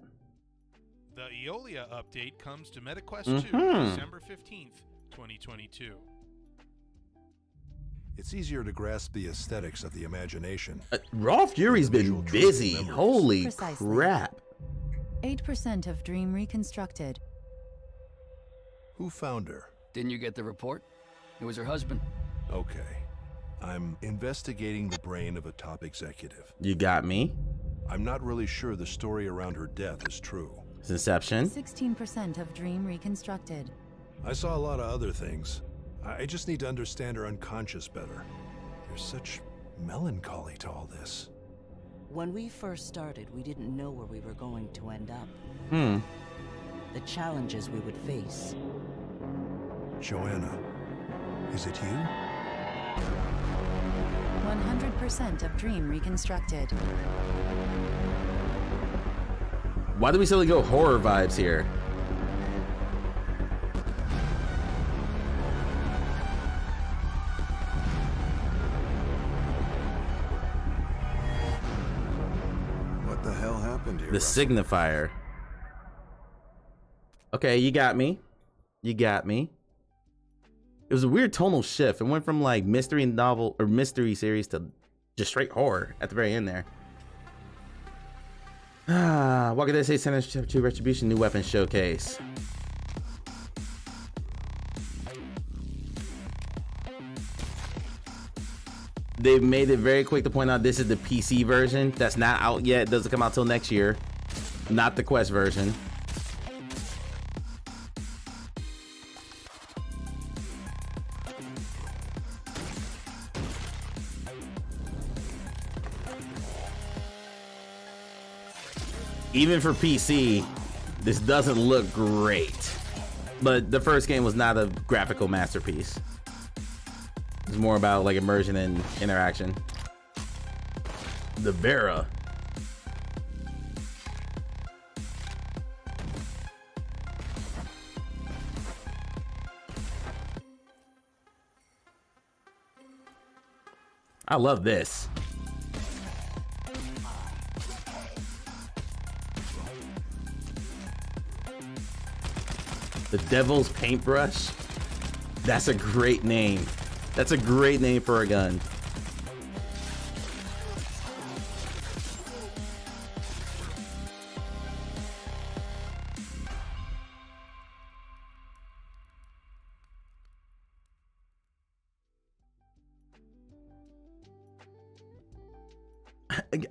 The Eolia update comes to MetaQuest 2 December 15th, 2022. It's easier to grasp the aesthetics of the imagination. Raw Fury's been busy. Holy crap. 8% of Dream reconstructed. Who found her? Didn't you get the report? It was her husband. Okay. I'm investigating the brain of a top executive. You got me. I'm not really sure the story around her death is true. It's Inception. 16% of Dream reconstructed. I saw a lot of other things. I just need to understand her unconscious better. There's such melancholy to all this. When we first started, we didn't know where we were going to end up. The challenges we would face. Joanna, is it you? 100% of Dream reconstructed. Why do we suddenly go horror vibes here? What the hell happened here? The signifier. Okay, you got me. You got me. It was a weird tonal shift. It went from like mystery novel or mystery series to just straight horror at the very end there. Walking Dead State Center Chapter 2 Retribution New Weapon Showcase. They've made it very quick to point out this is the PC version. That's not out yet. It doesn't come out till next year. Not the Quest version. Even for PC, this doesn't look great. But the first game was not a graphical masterpiece. It's more about like immersion and interaction. The Vera. I love this. The Devil's Paintbrush. That's a great name. That's a great name for a gun.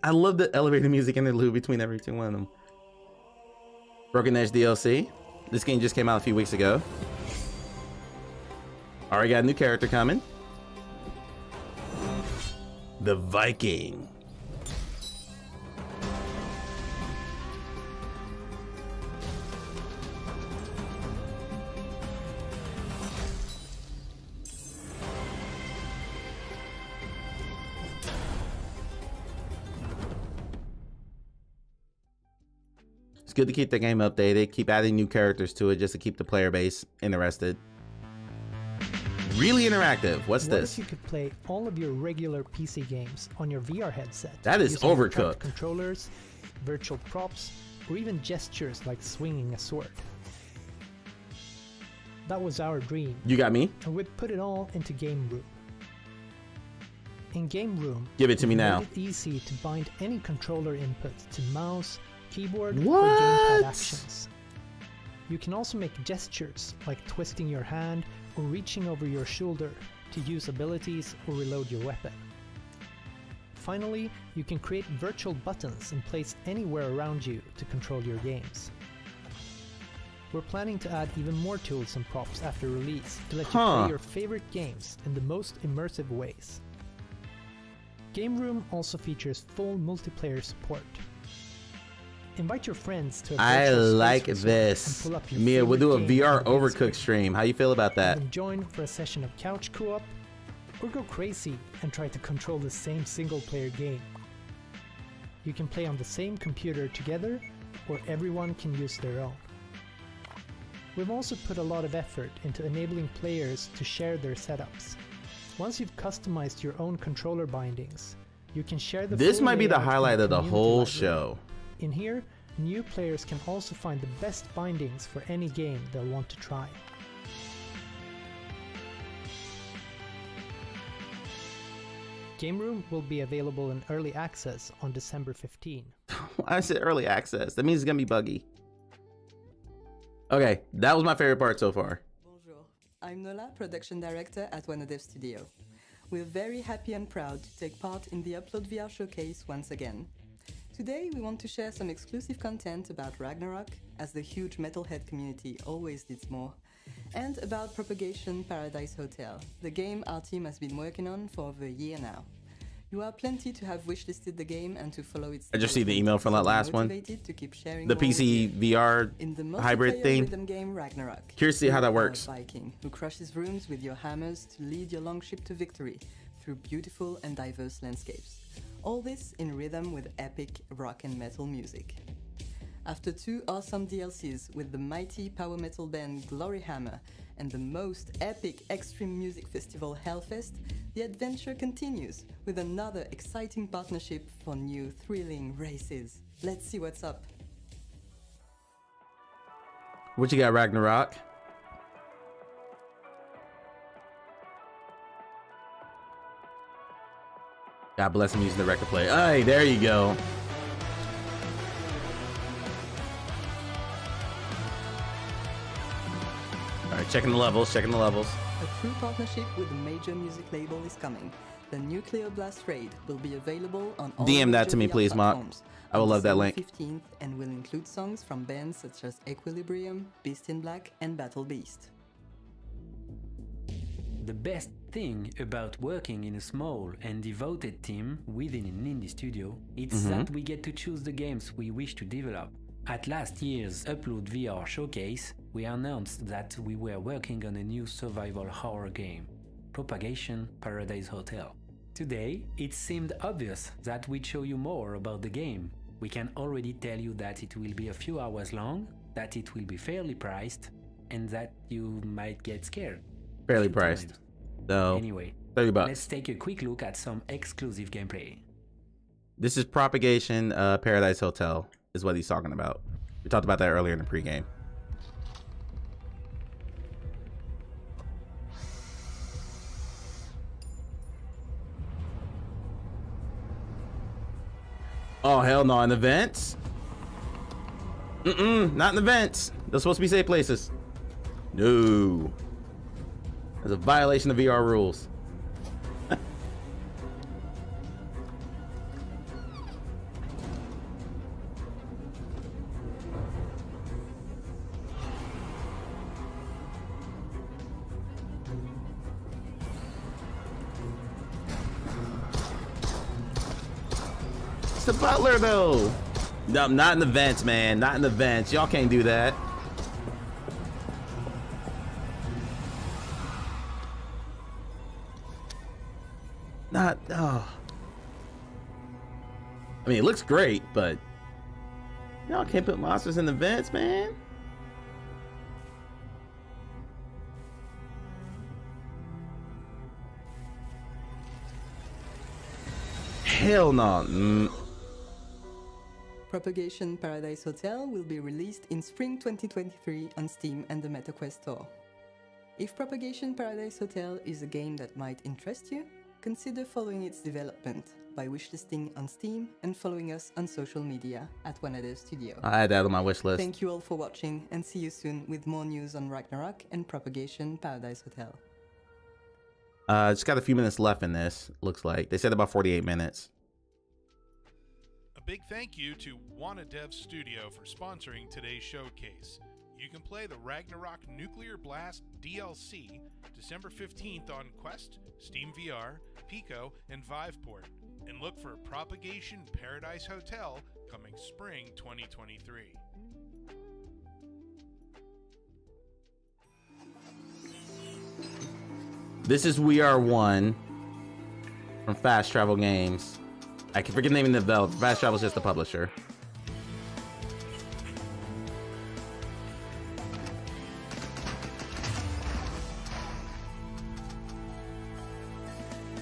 I love the elevator music interlude between every one of them. Broken Edge DLC. This game just came out a few weeks ago. Already got a new character coming. The Viking. It's good to keep the game updated, keep adding new characters to it just to keep the player base interested. Really interactive. What's What this? if you could play all of your regular PC games on your VR headset? That is using overcooked. tracked controllers, virtual props, or even gestures like swinging a sword. That was our dream. You got me? And we'd put it all into Game Room. In Game Room, Give it to me we've now. made it easy to bind any controller input to mouse, keyboard, What? or gamepad actions. You can also make gestures like twisting your hand or reaching over your shoulder to use abilities or reload your weapon. Finally, you can create virtual buttons and place anywhere around you to control your games. We're planning to add even more tools and props after release to let you play your favorite games in the most immersive ways. Game Room also features full multiplayer support. Invite your friends to a I virtual space like resort this. and pull up your Mia, we'll do a favorite game VR on the big Overcooked screen. stream. How you feel about that? And join for a session of couch co-op, or go crazy and try to control the same single-player game. You can play on the same computer together, or everyone can use their own. We've also put a lot of effort into enabling players to share their setups. Once you've customized your own controller bindings, you can share the This full might be the layout in highlight of the community whole library. show. In here, new players can also find the best bindings for any game they'll want to try. Game Room will be available in early access on December 15. I said early access. That means it's gonna be buggy. Okay, that was my favorite part so far. Bonjour, I'm Nola, production director at Dev Studio. We're very happy and proud to take part in the UploadVR Showcase once again. Today we want to share some exclusive content about Ragnarok, as the huge metalhead community always needs more, and about Propagation Paradise Hotel, the game our team has been working on for over a year now. You are plenty to have wishlisted the game and to follow its I just see the email from that last one. to keep sharing The more with PC you. VR In the hybrid multiplayer thing. rhythm game Ragnarok, Curious to see how that you are a works. Viking who crushes rooms with your hammers to lead your longship to victory through beautiful and diverse landscapes. All this in rhythm with epic rock and metal music. After 2 awesome DLCs with the mighty power metal band Gloryhammer and the most epic extreme music festival Hellfest, the adventure continues with another exciting partnership for new thrilling races. Let's see what's up. What you got, Ragnarok? God bless him using the record player. Hey, there you go. All right, checking the levels, checking the levels. A true partnership with a major music label is coming. The Nuclear Blast Raid will be available on all DM that to me, major VR please, Mark. platforms I will on love that December link. 15th, and will include songs from bands such as Equilibrium, Beast in Black, and Battle Beast. The best thing about working in a small and devoted team within an indie studio is that we get to choose the games we wish to develop. At last year's UploadVR Showcase, we announced that we were working on a new survival horror game, Propagation Paradise Hotel. Today, it seemed obvious that we'd show you more about the game. We can already tell you that it will be a few hours long, that it will be fairly priced, and that you might get scared. Fairly priced. So, Anyway, $30. let's take a quick look at some exclusive gameplay. This is Propagation Paradise Hotel, is what he's talking about. We talked about that earlier in the pregame. Oh, hell no, in the vents? Not in the vents. They're supposed to be safe places. No. That's a violation of VR rules. It's the butler, though. No, not in the vents, man. Not in the vents. Y'all can't do that. Not. Oh. I mean, it looks great, but Y'all can't put monsters in the vents, man. Hell no. Propagation Paradise Hotel will be released in spring 2023 on Steam and the MetaQuest Store. If Propagation Paradise Hotel is a game that might interest you, consider following its development by wishlisting on Steam and following us on social media at Wanadev Studio. I had that on my wish list. Thank you all for watching and see you soon with more news on Ragnarok and Propagation Paradise Hotel. Just got a few minutes left in this, looks like. They said about 48 minutes. A big thank you to Wanadev Studio for sponsoring today's showcase. You can play the Ragnarok Nuclear Blast DLC December 15th on Quest, Steam VR, Pico, and Viveport. And look for Propagation Paradise Hotel coming spring 2023. This is We Are One from Fast Travel Games. I can forget the name of the developer. Fast Travel is just the publisher.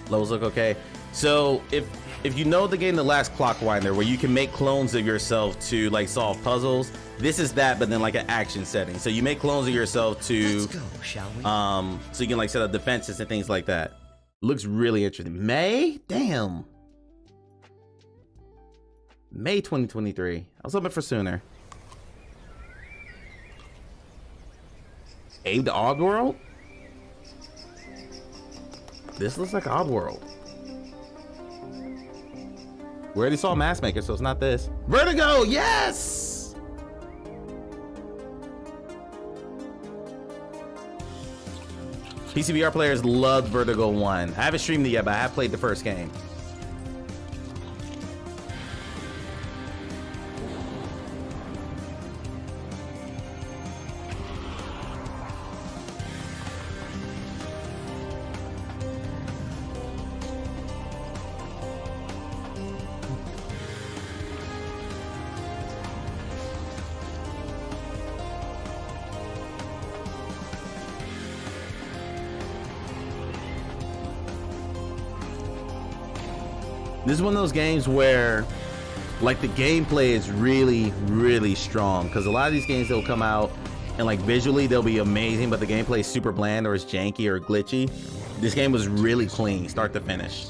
Levels look okay. So if you know the game The Last Clockwinder, where you can make clones of yourself to like solve puzzles, this is that, but then like an action setting. So you make clones of yourself to Let's go, shall we? so you can like set up defenses and things like that. Looks really interesting. May? Damn. May 2023. I was hoping for sooner. Abe the Oddworld? This looks like Oddworld. We already saw Mask Maker, so it's not this. Vertigo, yes! PCVR players love Vertigo 1. I haven't streamed it yet, but I have played the first game. This is one of those games where like the gameplay is really, really strong, because a lot of these games they'll come out and like visually they'll be amazing, but the gameplay is super bland or it's janky or glitchy. This game was really clean, start to finish.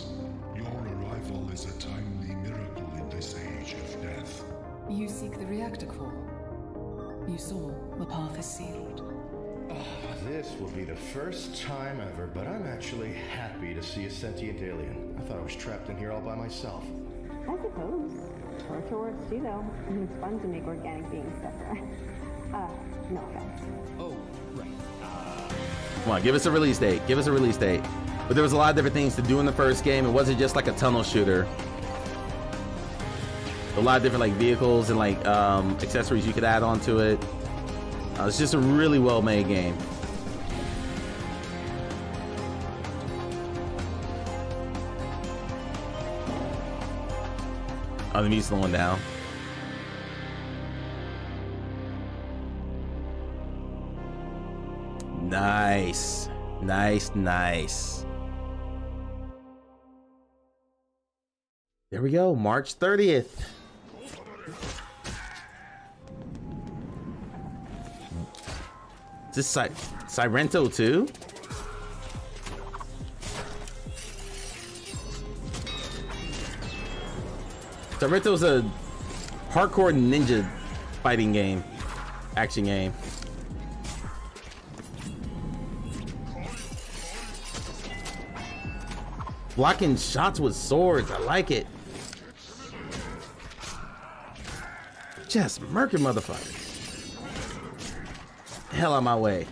Your arrival is a timely miracle in this age of death. You seek the reactor core. You saw the path is sealed. This will be the first time ever, but I'm actually happy to see a sentient alien. I thought I was trapped in here all by myself. I suppose. Torture works too, though. It's fun to make organic beings suffer. No offense. Oh, right. Come on, give us a release date. Give us a release date. But there was a lot of different things to do in the first game. It wasn't just like a tunnel shooter. A lot of different like vehicles and like accessories you could add onto it. It's just a really well-made game. Oh, the music's slowing down. Nice. Nice, nice. There we go, March 30th. Is this Sirento 2? Sirento's a hardcore ninja fighting game, action game. Blocking shots with swords, I like it. Just murking motherfuckers. Hell out my way.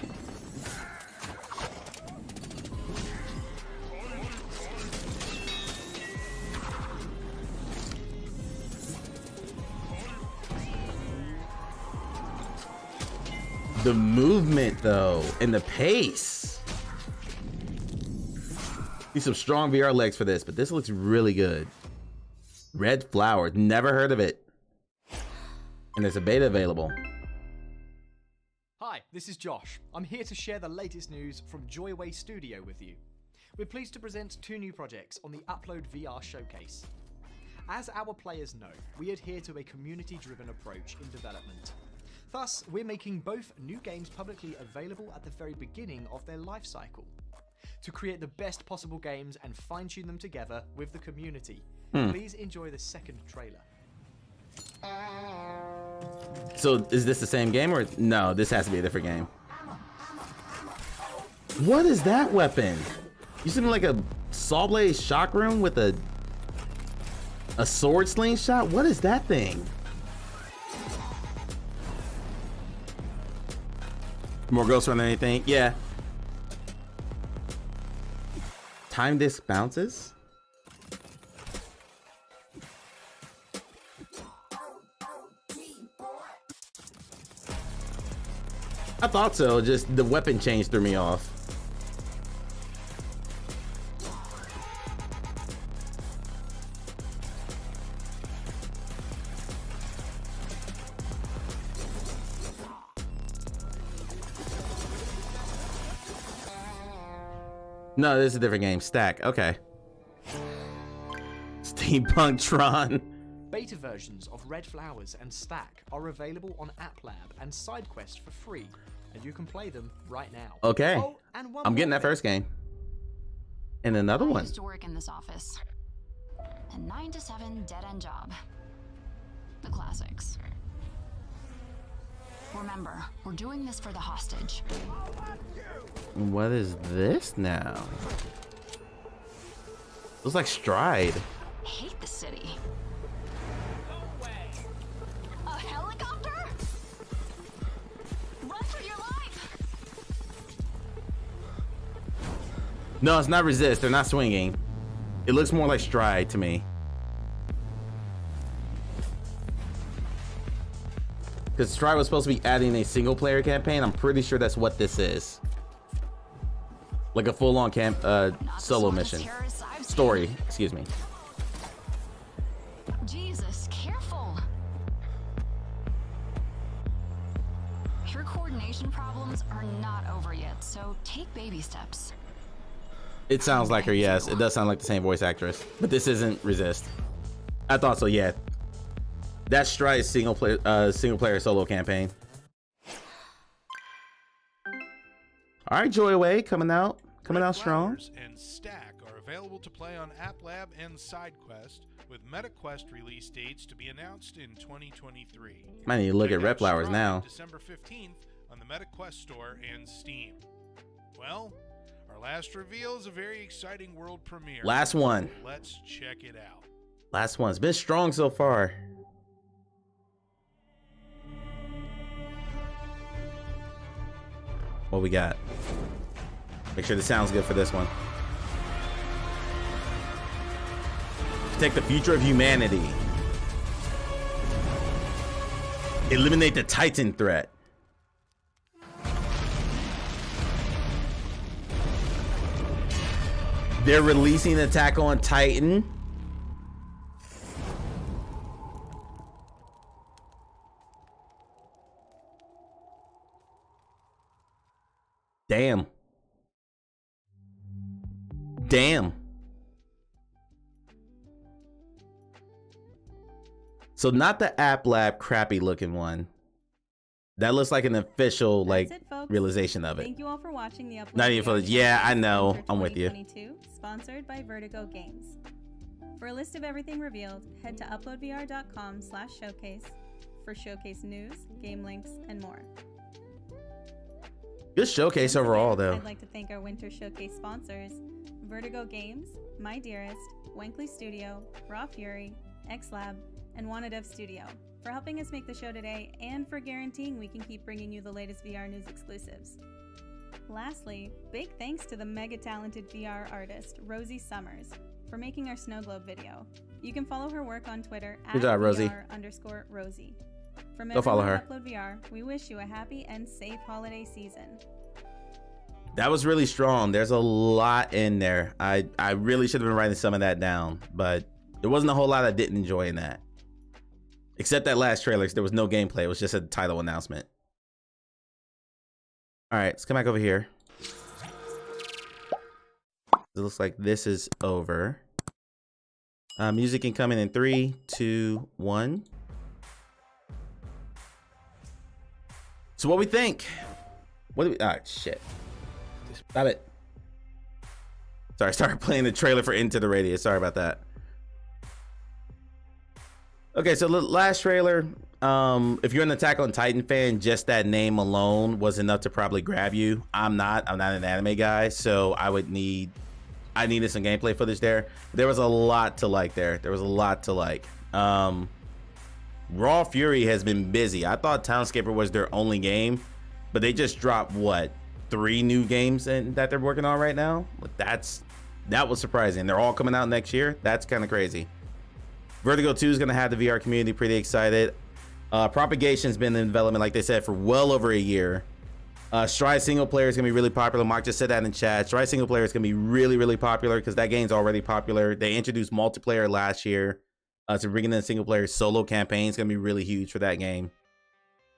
The movement though, and the pace. Need some strong VR legs for this, but this looks really good. Red Flower, never heard of it. And there's a beta available. Hi, this is Josh. I'm here to share the latest news from Joyway Studio with you. We're pleased to present 2 new projects on the UploadVR Showcase. As our players know, we adhere to a community-driven approach in development. Thus, we're making both new games publicly available at the very beginning of their life cycle. To create the best possible games and fine-tune them together with the community, please enjoy the second trailer. So is this the same game or no? This has to be a different game. What is that weapon? You seem like a saw blade shock room with a sword slingshot? What is that thing? More ghosts than anything? Yeah. Time disc bounces? I thought so, just the weapon change threw me off. No, this is a different game. Stack, okay. Steampunk Tron. Beta versions of Red Flowers and Stack are available on AppLab and SideQuest for free, and you can play them right now. Okay. Oh, and one I'm getting more that first game. And another I one. used to work in this office. A 9 to 7 dead-end job. The classics. Remember, we're doing this for the hostage. What is this now? Looks like Stride. Hate the city. A helicopter? Run for your life! No, it's not Resist. They're not swinging. It looks more like Stride to me. Because Stride was supposed to be adding a single player campaign. I'm pretty sure that's what this is. Like a full-on solo mission. Story, excuse me. Jesus, careful. Your coordination problems are not over yet, so take baby steps. It sounds like her, yes. It does sound like the same voice actress. But this isn't Resist. I thought so, yeah. That's Stride's single player solo campaign. All right, Joyway coming out strong. Flowers and Stack are available to play on AppLab and SideQuest, with MetaQuest release dates to be announced in 2023. Might need to look Check at Red out Flowers Stride now. December 15th on the MetaQuest store and Steam. Well, our last reveal is a very exciting world premiere. Last one. Let's check it out. Last one's been strong so far. What we got? Make sure the sound's good for this one. Protect the future of humanity. Eliminate the Titan threat. They're releasing Attack on Titan. Damn. Damn. So not the AppLab crappy looking one. That looks like an official That's it, folks. realization of it. Thank you all for watching the Upload Not even for VR yeah, I know. for I'm with you. 2022, sponsored by Vertigo Games. For a list of everything revealed, head to uploadvr.com/showcase for showcase news, game links, and more. Good showcase overall, though. I'd like to thank our Winter Showcase sponsors, Vertigo Games, My Dearest, Wankley Studio, Raw Fury, XLab, and WannaDev Studio, for helping us make the show today and for guaranteeing we can keep bringing you the latest VR news exclusives. Lastly, big thanks to the mega talented VR artist, Rosie Summers, for making our snow globe video. You can follow her work on Twitter Good job, Rosie. @VR_Rosie. From Go follow everyone her. at Upload VR, we wish you a happy and safe holiday season. That was really strong. There's a lot in there. I really should have been writing some of that down, but there wasn't a whole lot I didn't enjoy in that. Except that last trailer, there was no gameplay. It was just a title announcement. All right, let's come back over here. It looks like this is over. Music can come in 3, 2, 1. So what we think? What do we? Ah, shit. Stop it. Sorry, I started playing the trailer for Into the Radius. Sorry about that. Okay, so the last trailer, if you're an Attack on Titan fan, just that name alone was enough to probably grab you. I'm not an anime guy, so I needed some gameplay footage there. There was a lot to like there. There was a lot to like. Raw Fury has been busy. I thought Townscaper was their only game, but they just dropped what, 3 new games that they're working on right now. That was surprising. They're all coming out next year. That's kind of crazy. Vertigo 2 is going to have the VR community pretty excited. Propagation's been in development, like they said, for well over a year. Stride single player is going to be really popular. Mark just said that in chat. Stride single player is going to be really, really popular because that game's already popular. They introduced multiplayer last year. So bringing in a single player solo campaign is going to be really huge for that game.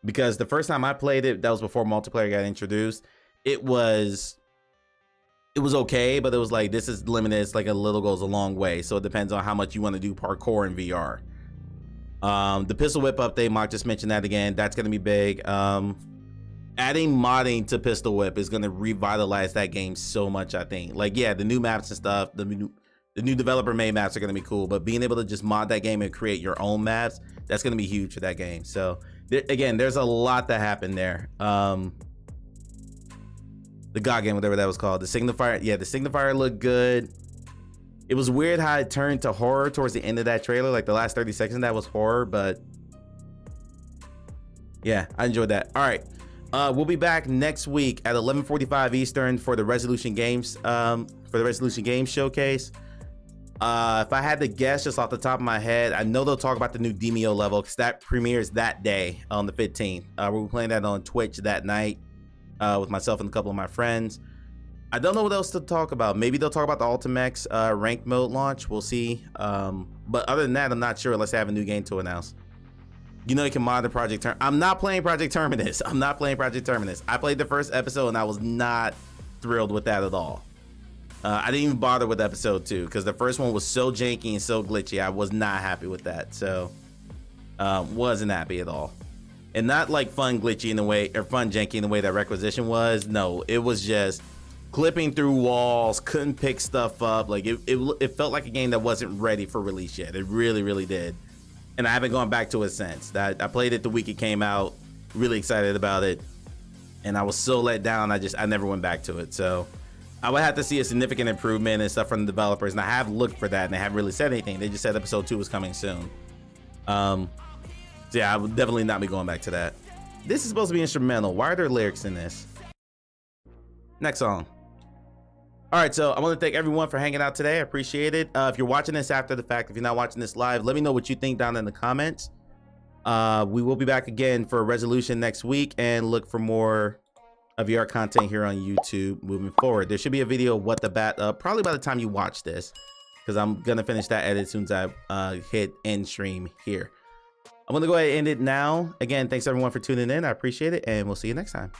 Because the first time I played it, that was before multiplayer got introduced. It was okay, but it was like, this is limited. It's like a little goes a long way. So it depends on how much you want to do parkour in VR. The pistol whip update, Mark just mentioned that again. That's going to be big. Adding modding to pistol whip is going to revitalize that game so much, I think. Like, yeah, the new maps and stuff, the new developer made maps are going to be cool, but being able to just mod that game and create your own maps, that's going to be huge for that game. So again, there's a lot that happened there. The God game, whatever that was called, the Signifier. Yeah, the Signifier looked good. It was weird how it turned to horror towards the end of that trailer. Like the last 30 seconds, that was horror, but yeah, I enjoyed that. All right, we'll be back next week at 11:45 Eastern for the Resolution Games Showcase. If I had to guess just off the top of my head, I know they'll talk about the new Demio level because that premieres that day on the 15th. We'll be playing that on Twitch that night with myself and a couple of my friends. I don't know what else to talk about. Maybe they'll talk about the Ultimax ranked mode launch. We'll see. But other than that, I'm not sure unless they have a new game to announce. You know, you can mod the Project Terminus. I'm not playing Project Terminus. I played the first episode and I was not thrilled with that at all. I didn't even bother with episode 2 because the first one was so janky and so glitchy. I was not happy with that. So wasn't happy at all. And not like fun glitchy in the way, or fun janky in the way that Requisition was. No, it was just clipping through walls, couldn't pick stuff up. Like it felt like a game that wasn't ready for release yet. It really, really did. And I haven't gone back to it since. I played it the week it came out, really excited about it. And I was so let down, I never went back to it. So I would have to see a significant improvement and stuff from the developers. And I have looked for that and they haven't really said anything. They just said episode 2 was coming soon. So yeah, I would definitely not be going back to that. This is supposed to be instrumental. Why are there lyrics in this? Next song. All right, so I want to thank everyone for hanging out today. I appreciate it. If you're watching this after the fact, if you're not watching this live, let me know what you think down in the comments. We will be back again for Resolution next week and look for more of VR content here on YouTube moving forward. There should be a video of What the Bat up probably by the time you watch this, because I'm gonna finish that edit as soon as I hit end stream here. I'm gonna go ahead and end it now. Again, thanks everyone for tuning in. I appreciate it, and we'll see you next time.